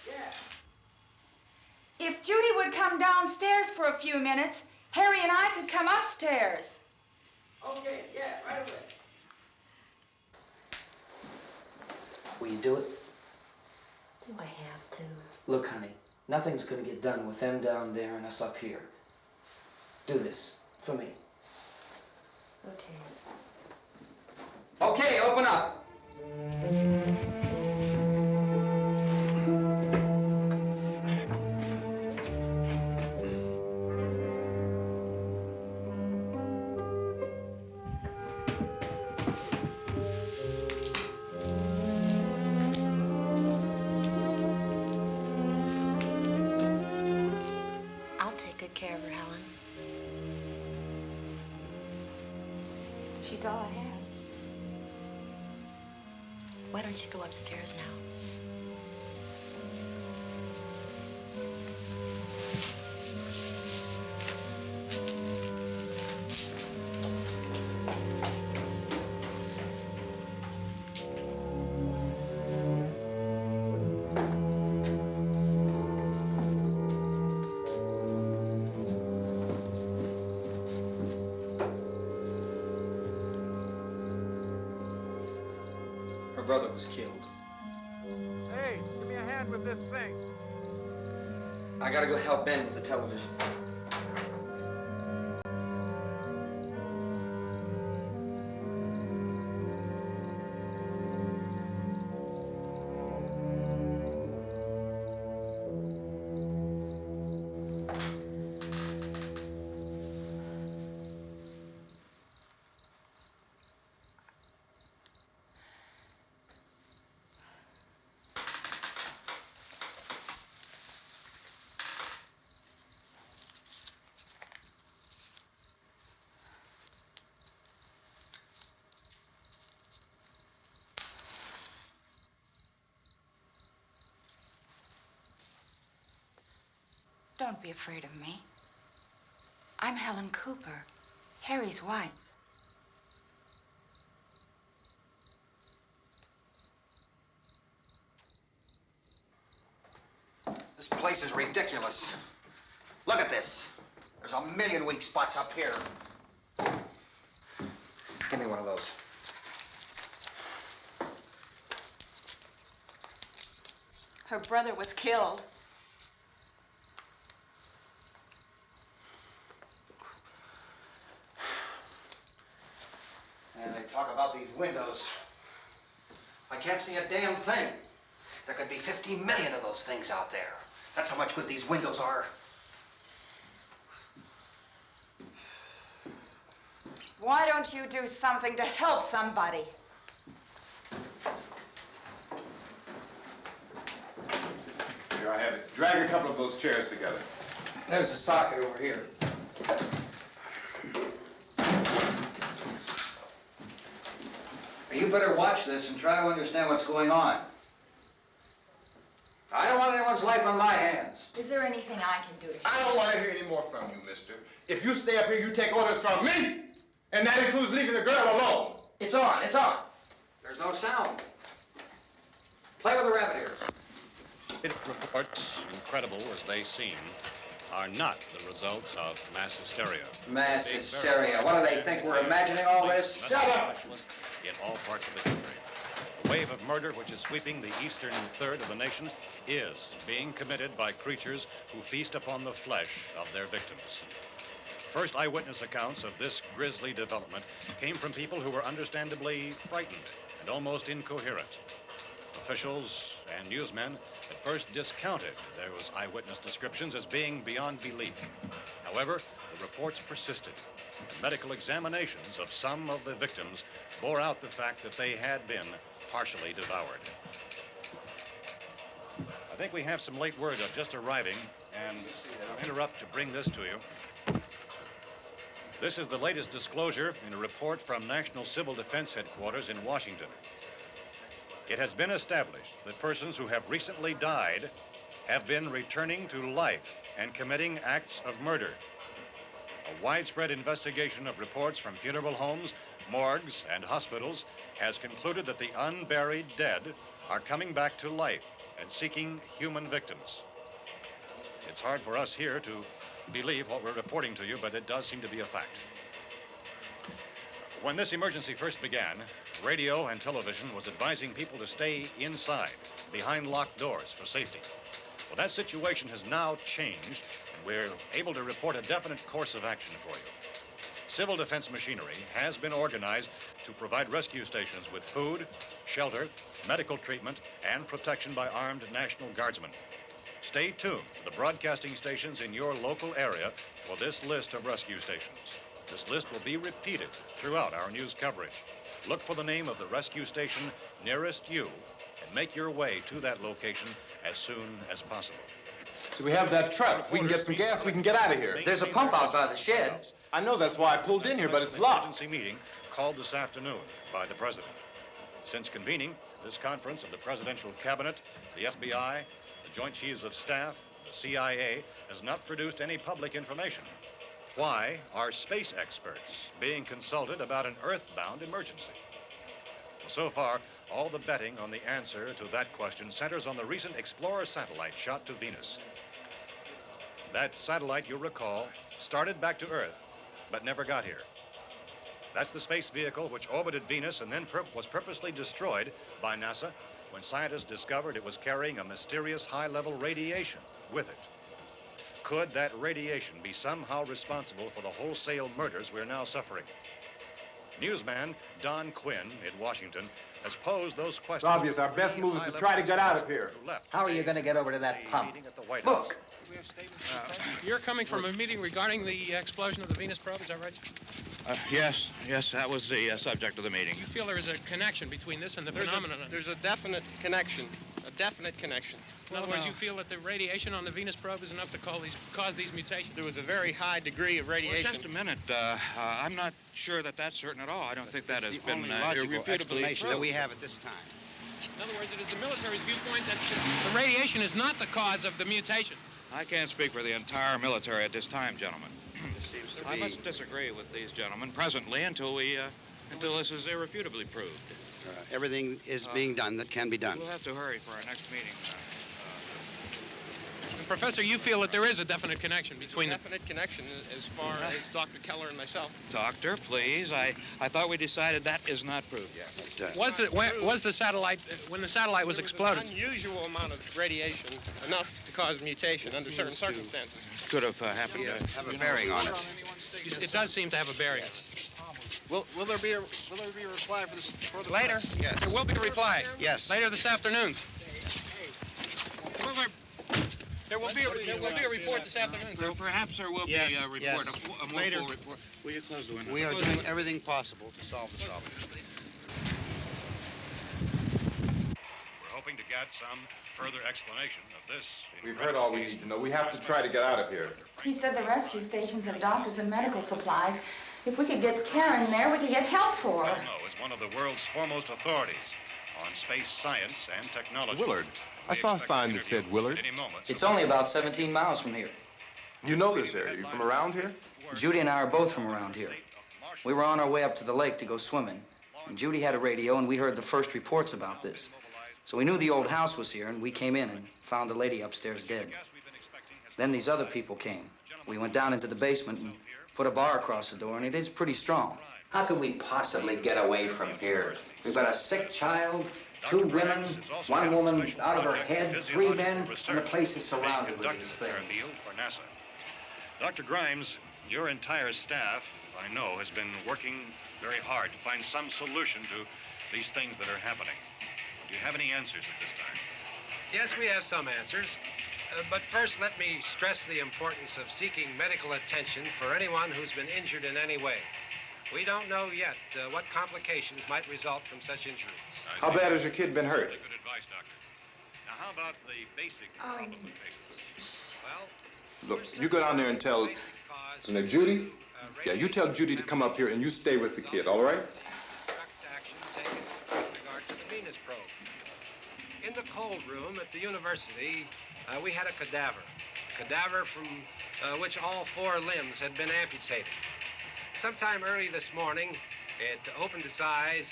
Yeah. If Judy would come downstairs for a few minutes, Harry and I could come upstairs. Okay, yeah, right away. Will you do it? Do I have to? Look, honey, nothing's gonna get done with them down there and us up here. Do this for me. Okay. Okay, open up. I'll take good care of her, Helen. She's all I have. Why don't you go upstairs now? Her brother was killed. Hey, give me a hand with this thing. I gotta go help Ben with the television. Don't be afraid of me. I'm Helen Cooper, Harry's wife. This place is ridiculous. Look at this. There's a million weak spots up here. Give me one of those. Her brother was killed. And they talk about these windows. I can't see a damn thing. There could be 15 million of those things out there. That's how much good these windows are. Why don't you do something to help somebody? Here, I have it. Drag a couple of those chairs together. There's a socket over here. You better watch this and try to understand what's going on. I don't want anyone's life on my hands. Is there anything I can do to help? I don't want to hear any more from you, mister. If you stay up here, you take orders from me. And that includes leaving the girl alone. It's on, it's on. There's no sound. Play with the rabbit ears. Reports, incredible as they seem, are not the results of mass hysteria. Mass hysteria. What do they think? We're imagining all this? Shut up! In all parts of the country. The wave of murder which is sweeping the eastern third of the nation is being committed by creatures who feast upon the flesh of their victims. First eyewitness accounts of this grisly development came from people who were understandably frightened and almost incoherent. Officials and newsmen at first discounted those eyewitness descriptions as being beyond belief. However, the reports persisted. Medical examinations of some of the victims bore out the fact that they had been partially devoured. I think we have some late word just arriving, and I'll interrupt to bring this to you. This is the latest disclosure in a report from National Civil Defense Headquarters in Washington. It has been established that persons who have recently died have been returning to life and committing acts of murder. A widespread investigation of reports from funeral homes, morgues, and hospitals has concluded that the unburied dead are coming back to life and seeking human victims. It's hard for us here to believe what we're reporting to you, but it does seem to be a fact. When this emergency first began, radio and television was advising people to stay inside, behind locked doors for safety. Well, that situation has now changed, and we're able to report a definite course of action for you. Civil defense machinery has been organized to provide rescue stations with food, shelter, medical treatment, and protection by armed National Guardsmen. Stay tuned to the broadcasting stations in your local area for this list of rescue stations. This list will be repeated throughout our news coverage. Look for the name of the rescue station nearest you and make your way to that location as soon as possible. So we have that truck. If we can get some gas, we can get out of here. There's a pump out by the shed. I know, that's why I pulled in here, but it's locked. Emergency meeting called this afternoon by the president. Since convening this conference of the presidential cabinet, the FBI, the Joint Chiefs of Staff, the CIA has not produced any public information. Why are space experts being consulted about an earthbound emergency? So far, all the betting on the answer to that question centers on the recent Explorer satellite shot to Venus. That satellite, you'll recall, started back to Earth, but never got here. That's the space vehicle which orbited Venus and then was purposely destroyed by NASA when scientists discovered it was carrying a mysterious high-level radiation with it. Could that radiation be somehow responsible for the wholesale murders we're now suffering? Newsman Don Quinn in Washington has posed those questions. It's obvious our best move is to try to get out of here. How are you going to get over to that pump? Look. You're coming from a meeting regarding the explosion of the Venus probe, is that right? Yes, that was the subject of the meeting. You feel there is a connection between this and the phenomenon? There's a definite connection. In other words, you feel that the radiation on the Venus probe is enough to cause these mutations? There was a very high degree of radiation. Well, just a minute. I'm not sure that that's certain at all. I don't think that has been logical irrefutably explanation proved. that we have at this time. In other words, it is the military's viewpoint that the radiation is not the cause of the mutation. I can't speak for the entire military at this time, gentlemen. This seems to I be... must disagree with these gentlemen presently until this is irrefutably proved. everything is being done that can be done. We'll have to hurry for our next meeting. Professor, you feel that there is a definite connection between them? Definite connection as far as Dr. Keller and myself. Doctor, please. I thought we decided that is not proved yet. But, was the satellite, when the satellite was exploded? An unusual amount of radiation, enough to cause mutation under certain circumstances. Could have happened. Have a bearing on it. It does seem to have a bearing. Will there be a reply for the later? Yes. There will be a reply. Yes. Later this afternoon. There will be a report this afternoon. Well, perhaps there will be a report, yes. a more Later. full report. Will you close the window? We are doing everything possible to solve the problem. We're hoping to get some further explanation of this. We've heard all we need to know. We have to try to get out of here. He said the rescue stations have doctors and medical supplies. If we could get care in there, we could get help for her. Pelmo is one of the world's foremost authorities on space science and technology. Willard. I saw a sign that said Willard. It's only about 17 miles from here. You know this area. You from around here? Judy and I are both from around here. We were on our way up to the lake to go swimming. And Judy had a radio, and we heard the first reports about this. So we knew the old house was here, and we came in and found the lady upstairs dead. Then these other people came. We went down into the basement and put a bar across the door, and it is pretty strong. How can we possibly get away from here? We've got a sick child, 2 women, 1 woman out of her head, 3 men, and the place is surrounded with these things. For NASA. Dr. Grimes, your entire staff, I know, has been working very hard to find some solution to these things that are happening. Do you have any answers at this time? Yes, we have some answers. But first, let me stress the importance of seeking medical attention for anyone who's been injured in any way. We don't know yet what complications might result from such injuries. How bad has your kid been hurt? Good advice, Doctor. Now, how about the basic problem of patients? Well, Look, you go down there and tell... Now, Judy? Yeah, you tell Judy to come up here and you stay with the kid, all right? In the cold room at the university, we had a cadaver from which all 4 limbs had been amputated. Sometime early this morning, it opened its eyes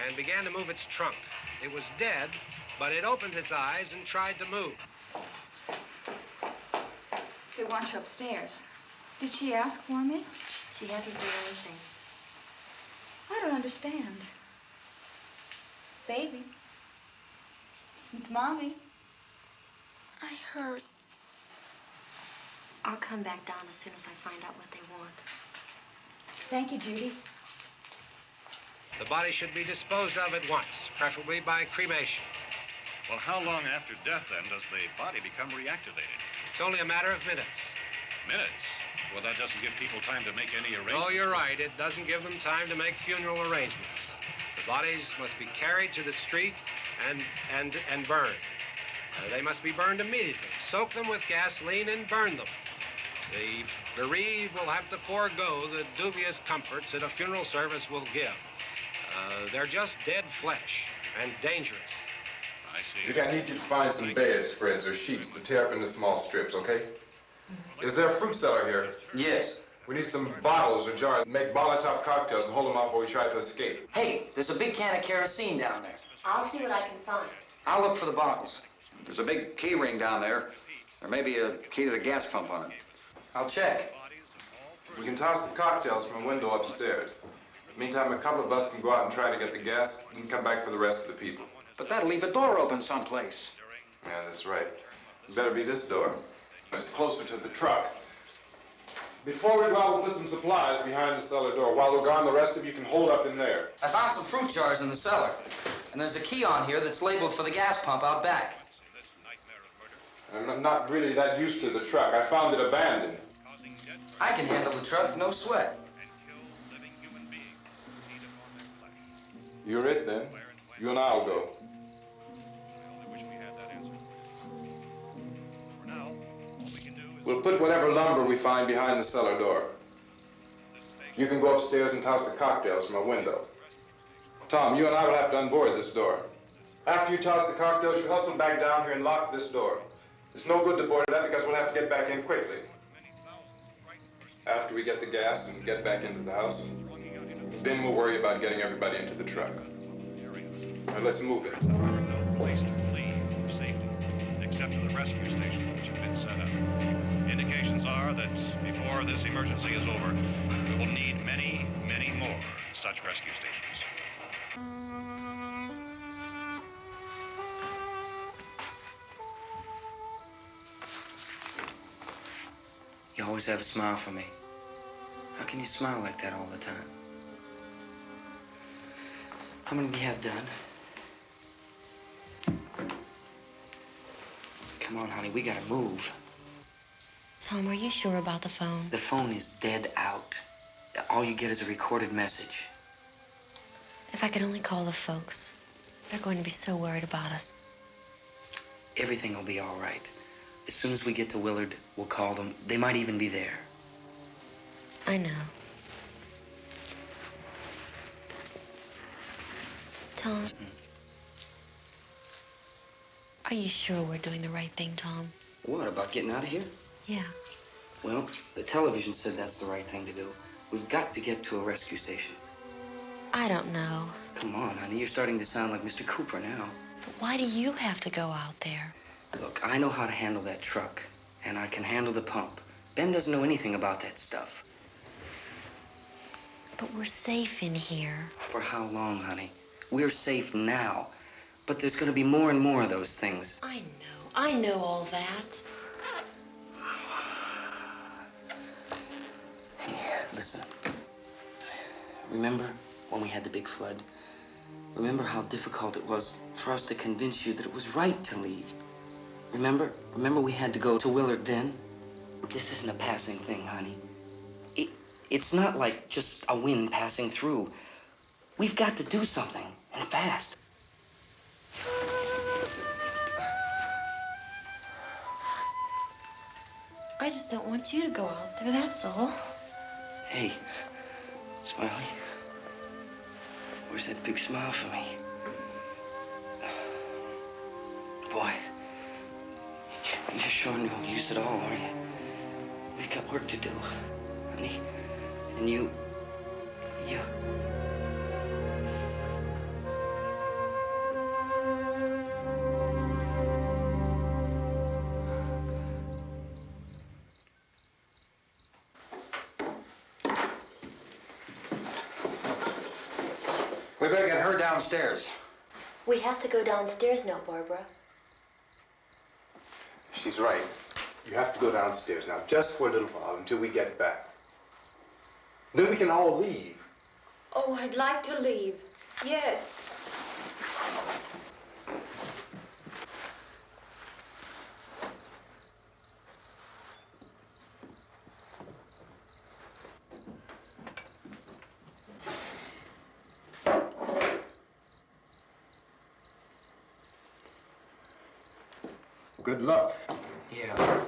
and began to move its trunk. It was dead, but it opened its eyes and tried to move. They want you upstairs. Did she ask for me? She hasn't said anything. I don't understand. Baby. It's Mommy. I heard. I'll come back down as soon as I find out what they want. Thank you, Judy. The body should be disposed of at once, preferably by cremation. well, how long after death, then, does the body become reactivated? It's only a matter of minutes. Minutes? Well, that doesn't give people time to make any arrangements. Oh, you're right. It doesn't give them time to make funeral arrangements. The bodies must be carried to the street and burned. They must be burned immediately. Soak them with gasoline and burn them. The bereaved will have to forego the dubious comforts that a funeral service will give. They're just dead flesh and dangerous. I see. Judy, I need you to find some bedspreads or sheets to tear up into small strips, okay? Is there a fruit cellar here? Yes. We need some bottles or jars. Make Molotov cocktails and hold them off while we try to escape. Hey, there's a big can of kerosene down there. I'll see what I can find. I'll look for the bottles. There's a big key ring down there. There may be a key to the gas pump on it. I'll check. We can toss the cocktails from a window upstairs. Meantime, a couple of us can go out and try to get the gas and come back for the rest of the people. But that'll leave a door open someplace. Yeah, that's right. It better be this door. It's closer to the truck. Before we go out, we'll put some supplies behind the cellar door. While we're gone, the rest of you can hold up in there. I found some fruit jars in the cellar. And there's a key on here that's labeled for the gas pump out back. I'm not really that used to the truck. I found it abandoned. I can handle the truck, no sweat. You're it, then. You and I'll go. We'll put whatever lumber we find behind the cellar door. You can go upstairs and toss the cocktails from a window. Tom, you and I will have to unboard this door. After you toss the cocktails, you hustle back down here and lock this door. It's no good to board it up because we'll have to get back in quickly. After we get the gas and get back into the house, then we'll worry about getting everybody into the truck. Now let's move it. There are no place to flee for safety, except to the rescue stations which have been set up. Indications are that before this emergency is over, we will need many, many more such rescue stations. You always have a smile for me. How can you smile like that all the time? How many do you have done? Come Come on, honey, we gotta move. Tom, are you sure about the phone? The phone is dead out. All you get is a recorded message. If I could only call the folks. They're going to be so worried about us. Everything will be all right. As soon as we get to Willard, we'll call them. They might even be there. I know. Tom, are you sure we're doing the right thing, Tom? What, about getting out of here? Yeah. Well, the television said that's the right thing to do. We've got to get to a rescue station. I don't know. Come on, honey, you're starting to sound like Mr. Cooper now. But why do you have to go out there? Look, I know how to handle that truck, and I can handle the pump. Ben doesn't know anything about that stuff. But we're safe in here. For how long, honey? We're safe now. But there's gonna be more and more of those things. I know all that. Hey, listen. Remember when we had the big flood? Remember how difficult it was for us to convince you that it was right to leave? Remember we had to go to Willard then? This isn't a passing thing, honey. It's not like just a wind passing through. We've got to do something, and fast. I just don't want you to go out there, that's all. Hey, Smiley. Where's that big smile for me? Boy, you're showing no use at all, are you? We've got work to do, honey. And you... We better get her downstairs. We have to go downstairs now, Barbara. She's right. You have to go downstairs now, just for a little while, until we get back. Then we can all leave. Oh, I'd like to leave. Yes. Good luck. Yeah.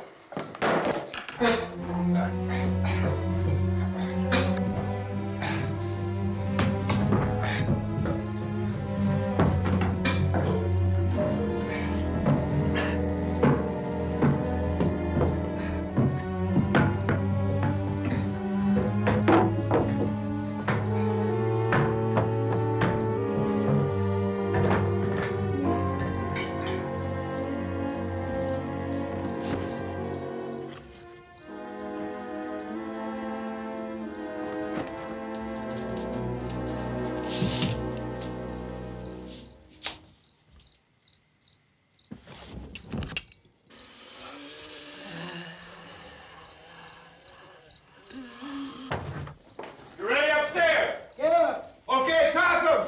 You ready upstairs? Yeah. Okay, toss them.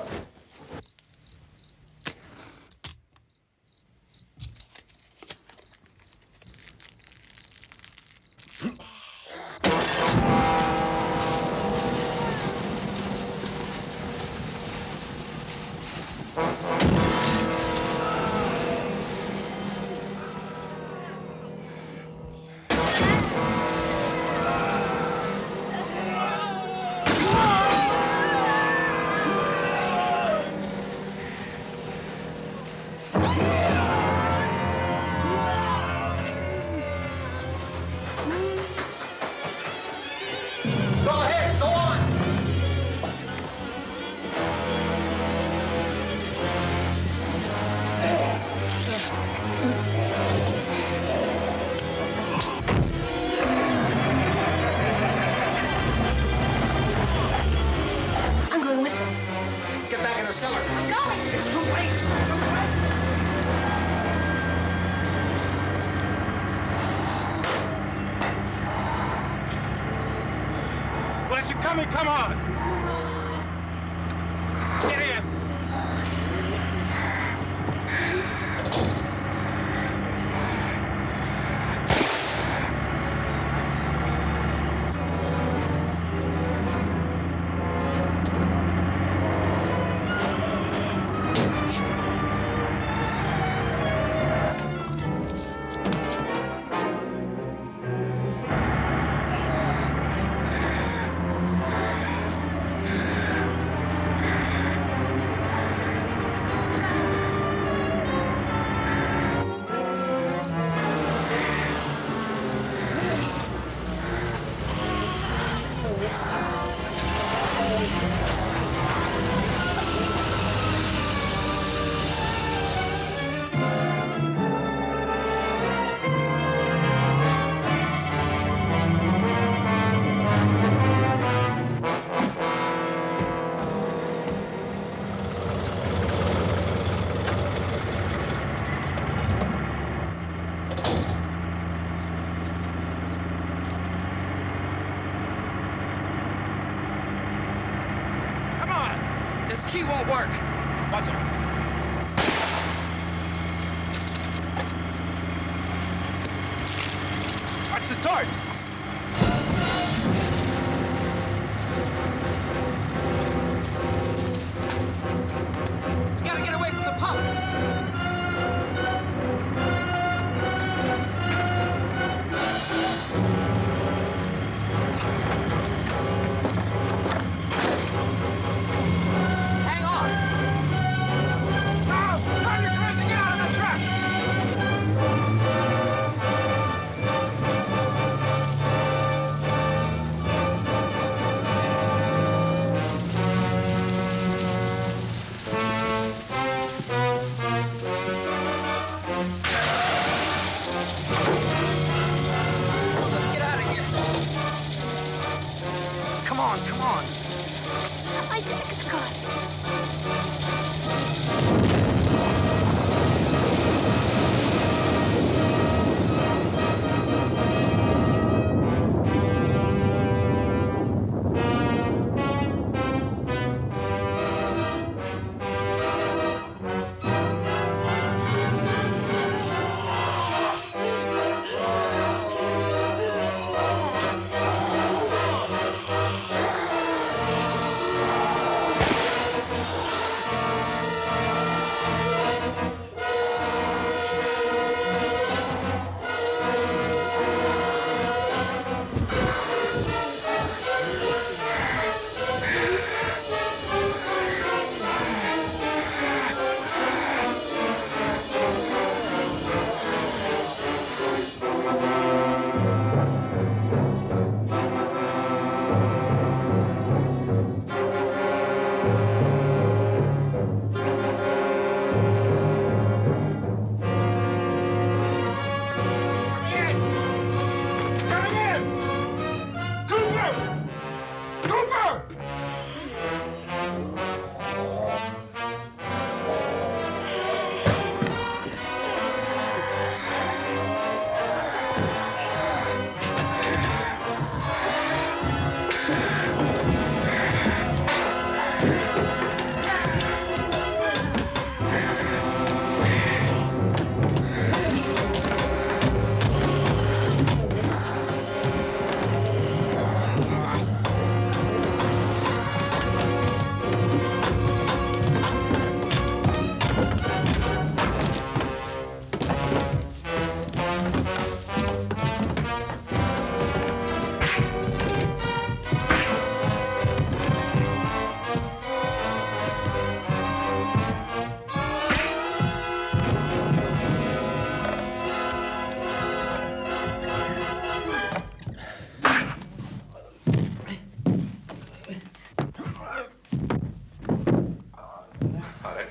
Cellar. I'm going. It's too late. It's too late. Well, as you're coming, come on. Get in. key won't work. Watch it. Watch the torch. We gotta get away from the pump. Come on. My jacket's caught.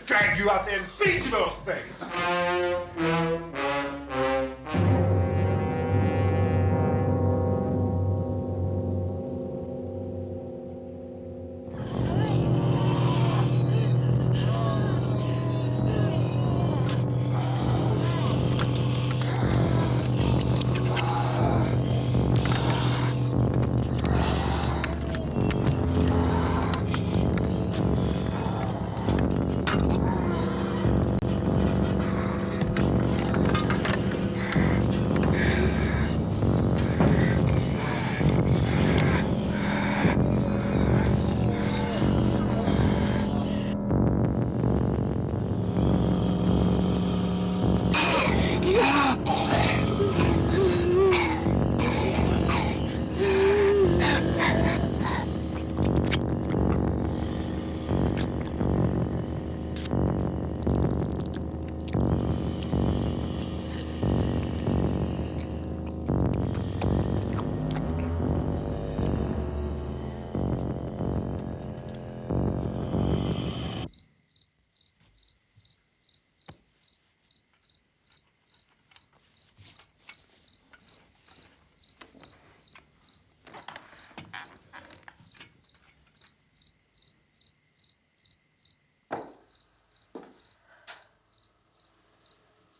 Drag you out there and feed you those things.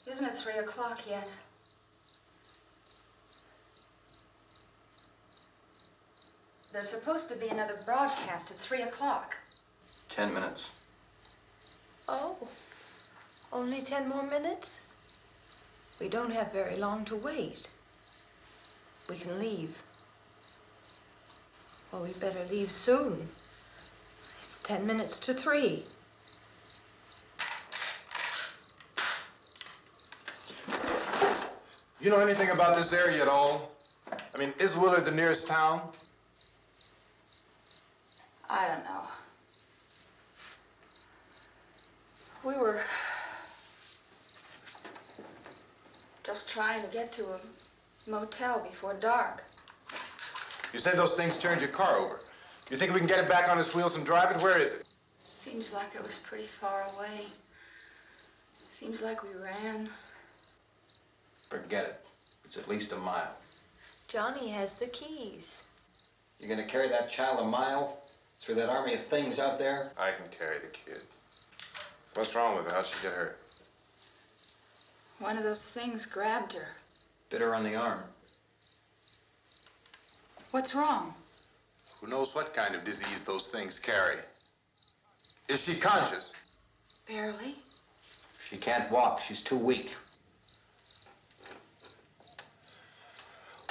Isn't it 3 o'clock yet? There's supposed to be another broadcast at 3 o'clock. 10 minutes. Oh, only 10 more minutes? We don't have very long to wait. We can leave. Well, we'd better leave soon. It's 10 minutes to 3. You know anything about this area at all? I mean, is Willard the nearest town? I don't know. We were just trying to get to a motel before dark. You said those things turned your car over. You think we can get it back on its wheels and drive it? Where is it? Seems like it was pretty far away. Seems like we ran. Forget it. It's at least a mile. Johnny has the keys. You're gonna carry that child a mile through that army of things out there? I can carry the kid. What's wrong with her? How'd she get hurt? One of those things grabbed her. Bit her on the arm. What's wrong? Who knows what kind of disease those things carry? Is she conscious? Barely. She can't walk. She's too weak.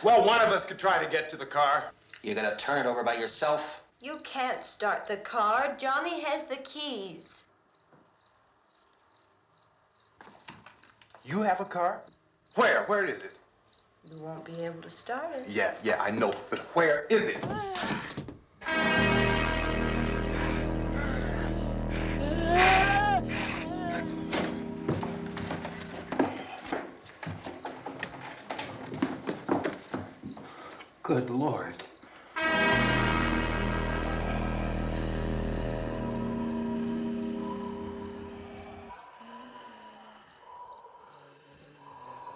Well, one of us could try to get to the car. You gonna turn it over by yourself? You can't start the car. Johnny has the keys. You have a car? Where? Where is it? You won't be able to start it. Yeah, I know. But where is it? Good Lord.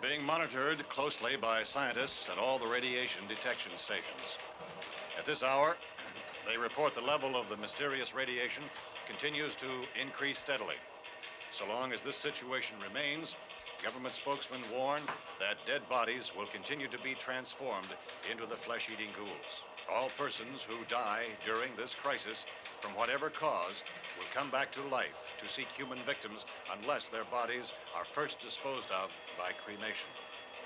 Being monitored closely by scientists at all the radiation detection stations. At this hour, they report the level of the mysterious radiation continues to increase steadily. So long as this situation remains, government spokesmen warn that dead bodies will continue to be transformed into the flesh-eating ghouls. All persons who die during this crisis, from whatever cause, will come back to life to seek human victims unless their bodies are first disposed of by cremation.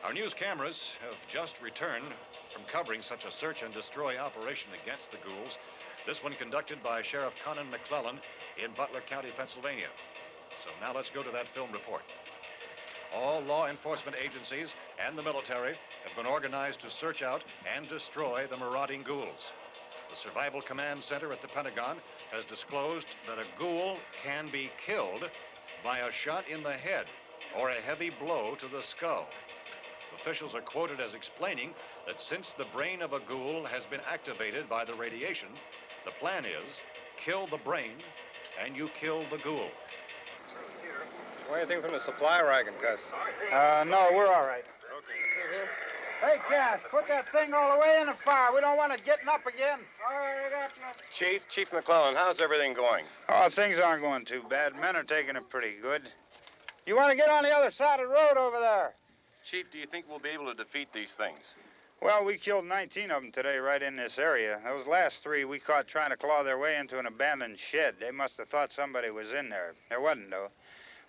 Our news cameras have just returned from covering such a search and destroy operation against the ghouls, this one conducted by Sheriff Conan McClellan in Butler County, Pennsylvania. So now let's go to that film report. All law enforcement agencies and the military have been organized to search out and destroy the marauding ghouls. The Survival Command Center at the Pentagon has disclosed that a ghoul can be killed by a shot in the head or a heavy blow to the skull. Officials are quoted as explaining that since the brain of a ghoul has been activated by the radiation, the plan is kill the brain and you kill the ghoul. Anything from the supply wagon, Gus? No, we're all right. Hey, Cass, put that thing all the way in the fire. We don't want it getting up again. All right, I got you. Chief McClellan, how's everything going? Oh, things aren't going too bad. Men are taking it pretty good. You want to get on the other side of the road over there? Chief, do you think we'll be able to defeat these things? Well, we killed 19 of them today right in this area. Those last 3 we caught trying to claw their way into an abandoned shed. They must have thought somebody was in there. There wasn't, though.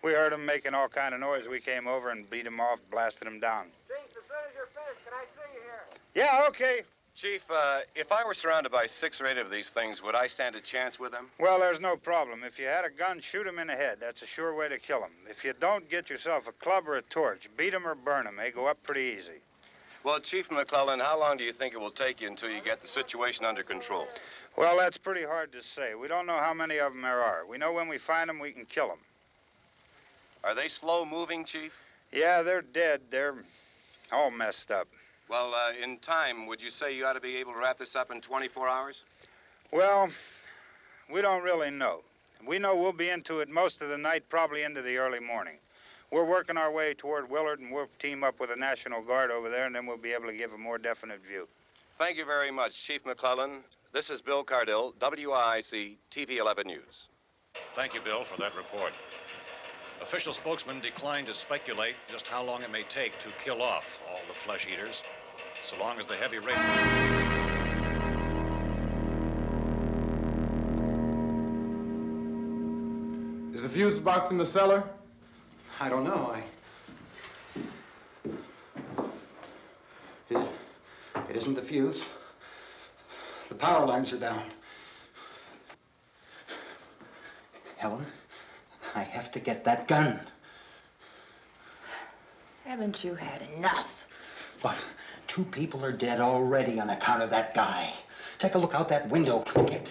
We heard them making all kind of noise. We came over and beat them off, blasted them down. Chief, as soon as you're finished, can I see you here? Yeah, okay. Chief, if I were surrounded by 6 or 8 of these things, would I stand a chance with them? Well, there's no problem. If you had a gun, shoot them in the head. That's a sure way to kill them. If you don't, get yourself a club or a torch. Beat them or burn them. They go up pretty easy. Well, Chief McClellan, how long do you think it will take you until you get the situation under control? Well, that's pretty hard to say. We don't know how many of them there are. We know when we find them, we can kill them. Are they slow-moving, Chief? Yeah, they're dead. They're all messed up. Well, in time, would you say you ought to be able to wrap this up in 24 hours? Well, we don't really know. We know we'll be into it most of the night, probably into the early morning. We're working our way toward Willard, and we'll team up with the National Guard over there, and then we'll be able to give a more definite view. Thank you very much, Chief McClellan. This is Bill Cardill, WIC TV 11 News. Thank you, Bill, for that report. Official spokesman declined to speculate just how long it may take to kill off all the flesh eaters, so long as the heavy rate... Is the fuse box in the cellar? I don't know. It isn't the fuse. The power lines are down. Helen, I have to get that gun. Haven't you had enough? But 2 people are dead already on account of that guy. Take a look out that window. Get.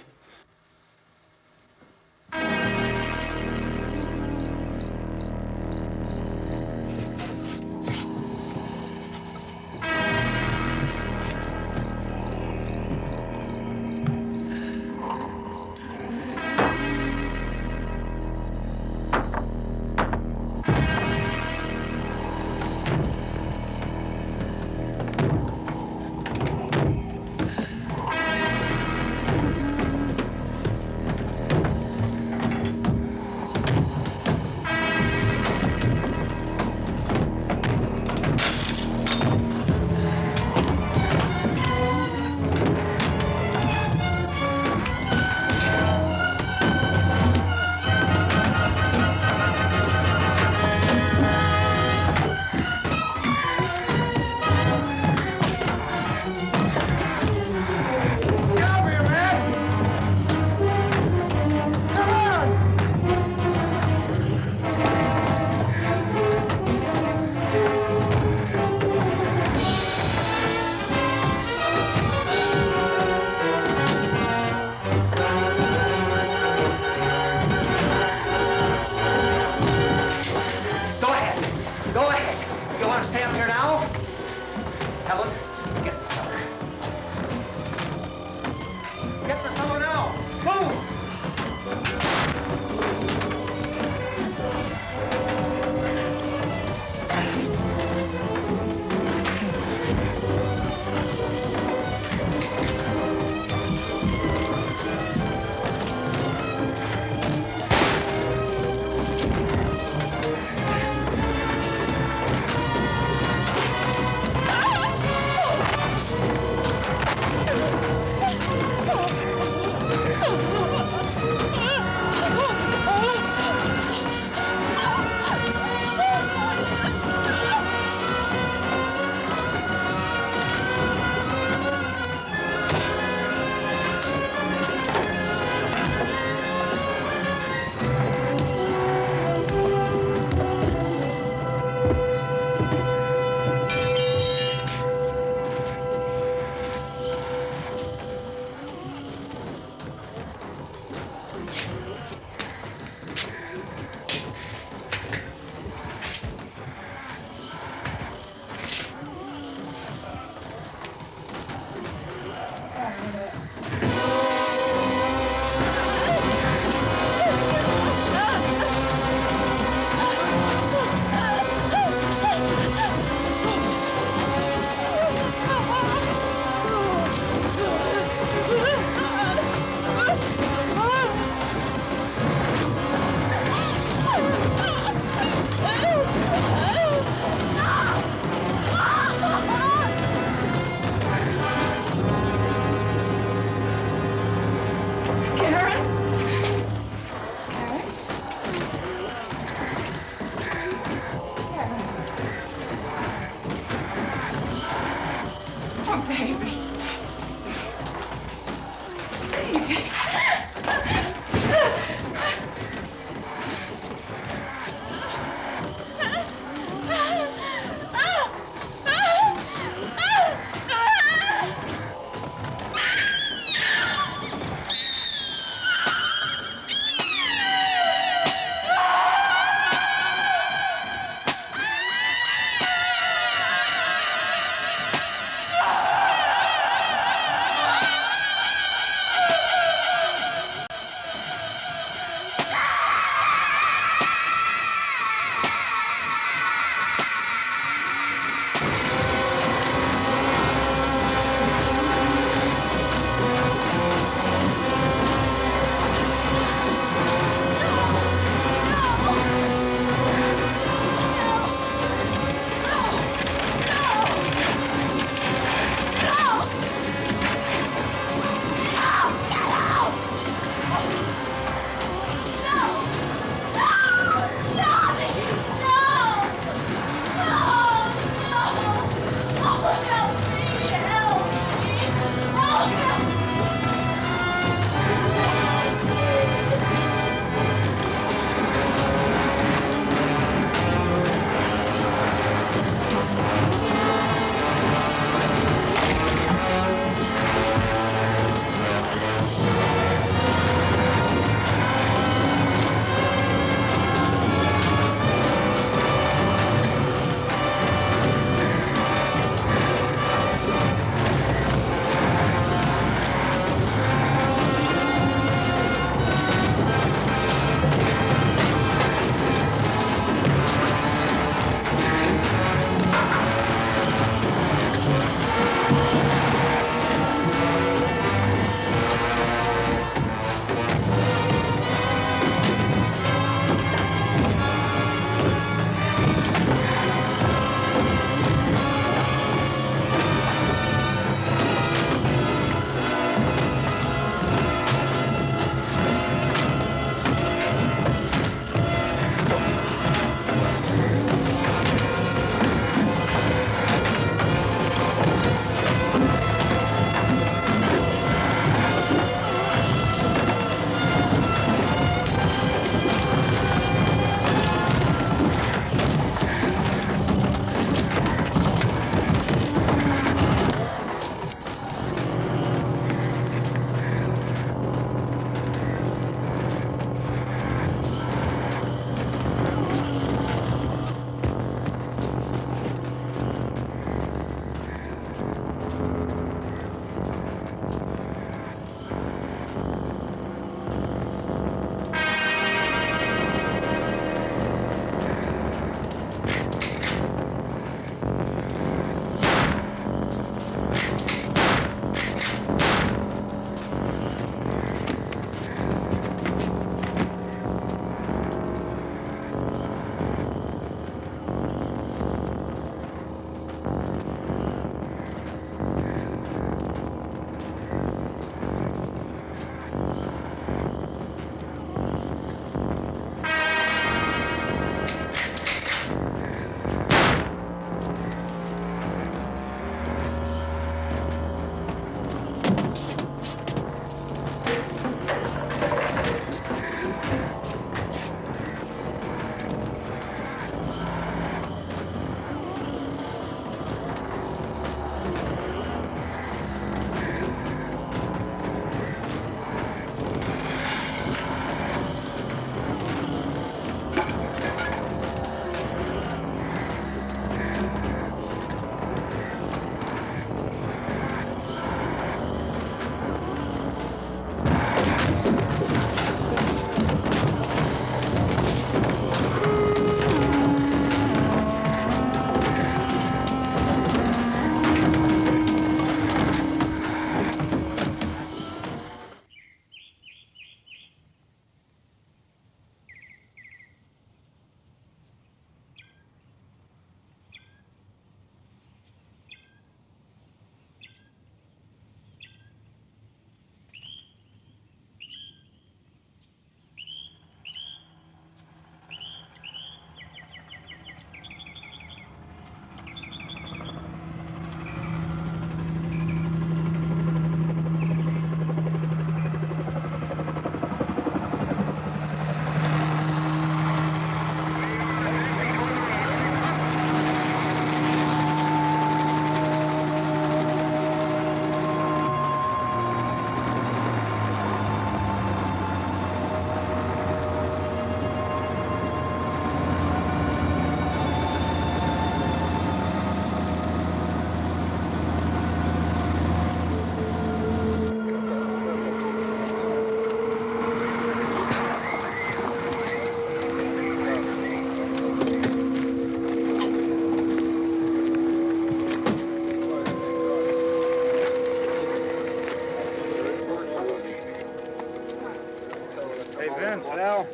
Vince, Al.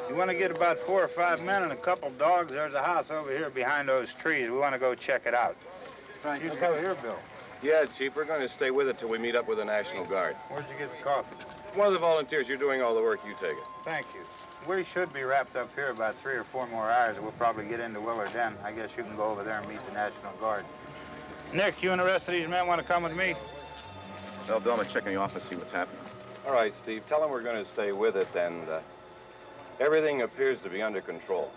You want to get about 4 or 5 men and a couple dogs? There's a house over here behind those trees. We want to go check it out. Right. You go here, Bill. Yeah, Chief, we're going to stay with it till we meet up with the National Guard. Where'd you get the coffee? One of the volunteers. You're doing all the work. You take it. Thank you. We should be wrapped up here about 3 or 4 more hours, and we'll probably get into Willard then. I guess you can go over there and meet the National Guard. Nick, you and the rest of these men want to come with me? Well, Bill, I'm going to check in the office, see what's happening. All right, Steve. Tell them we're going to stay with it, and everything appears to be under control.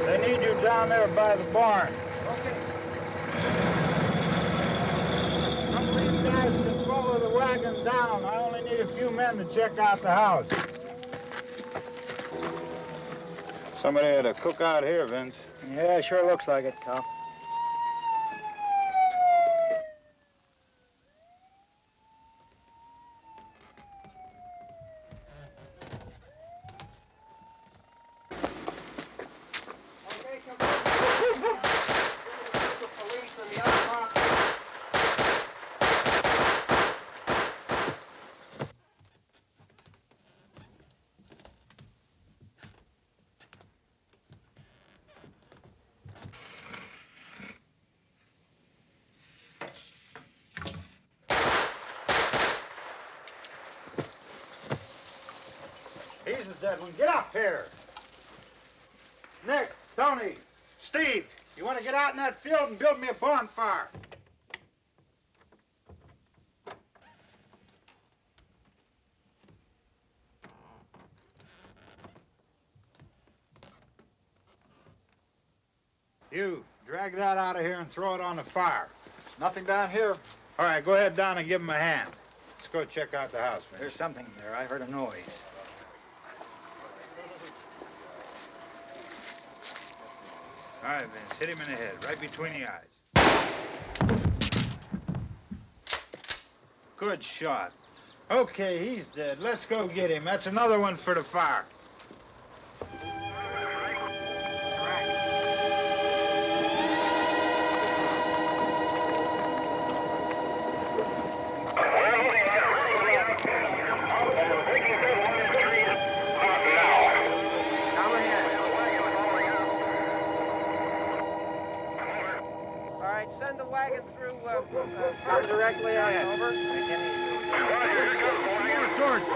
They need you down there by the barn. Okay. Some of these guys can follow the wagon down. I only need a few men to check out the house. Somebody had a cookout here, Vince. Yeah, sure looks like it, Cal. He's the dead one. Get up here. Nick, Tony, Steve, you want to get out in that field and build me a bonfire? You, drag that out of here and throw it on the fire. Nothing down here. All right, go ahead down and give him a hand. Let's go check out the house, man. There's something there. I heard a noise. All right, Vince, hit him in the head, right between the eyes. Good shot. Okay, he's dead. Let's go get him. That's another one for the fire. Send the wagon through, come directly ahead. Over. Some more torches.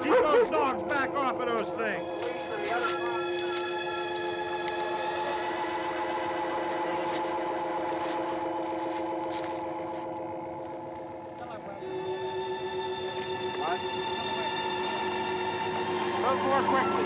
Keep those dogs back off of those things. What? Move more quickly.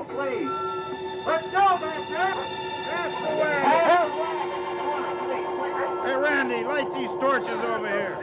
Please. Let's go back there. That's the way. Hey, Randy, light these torches over here.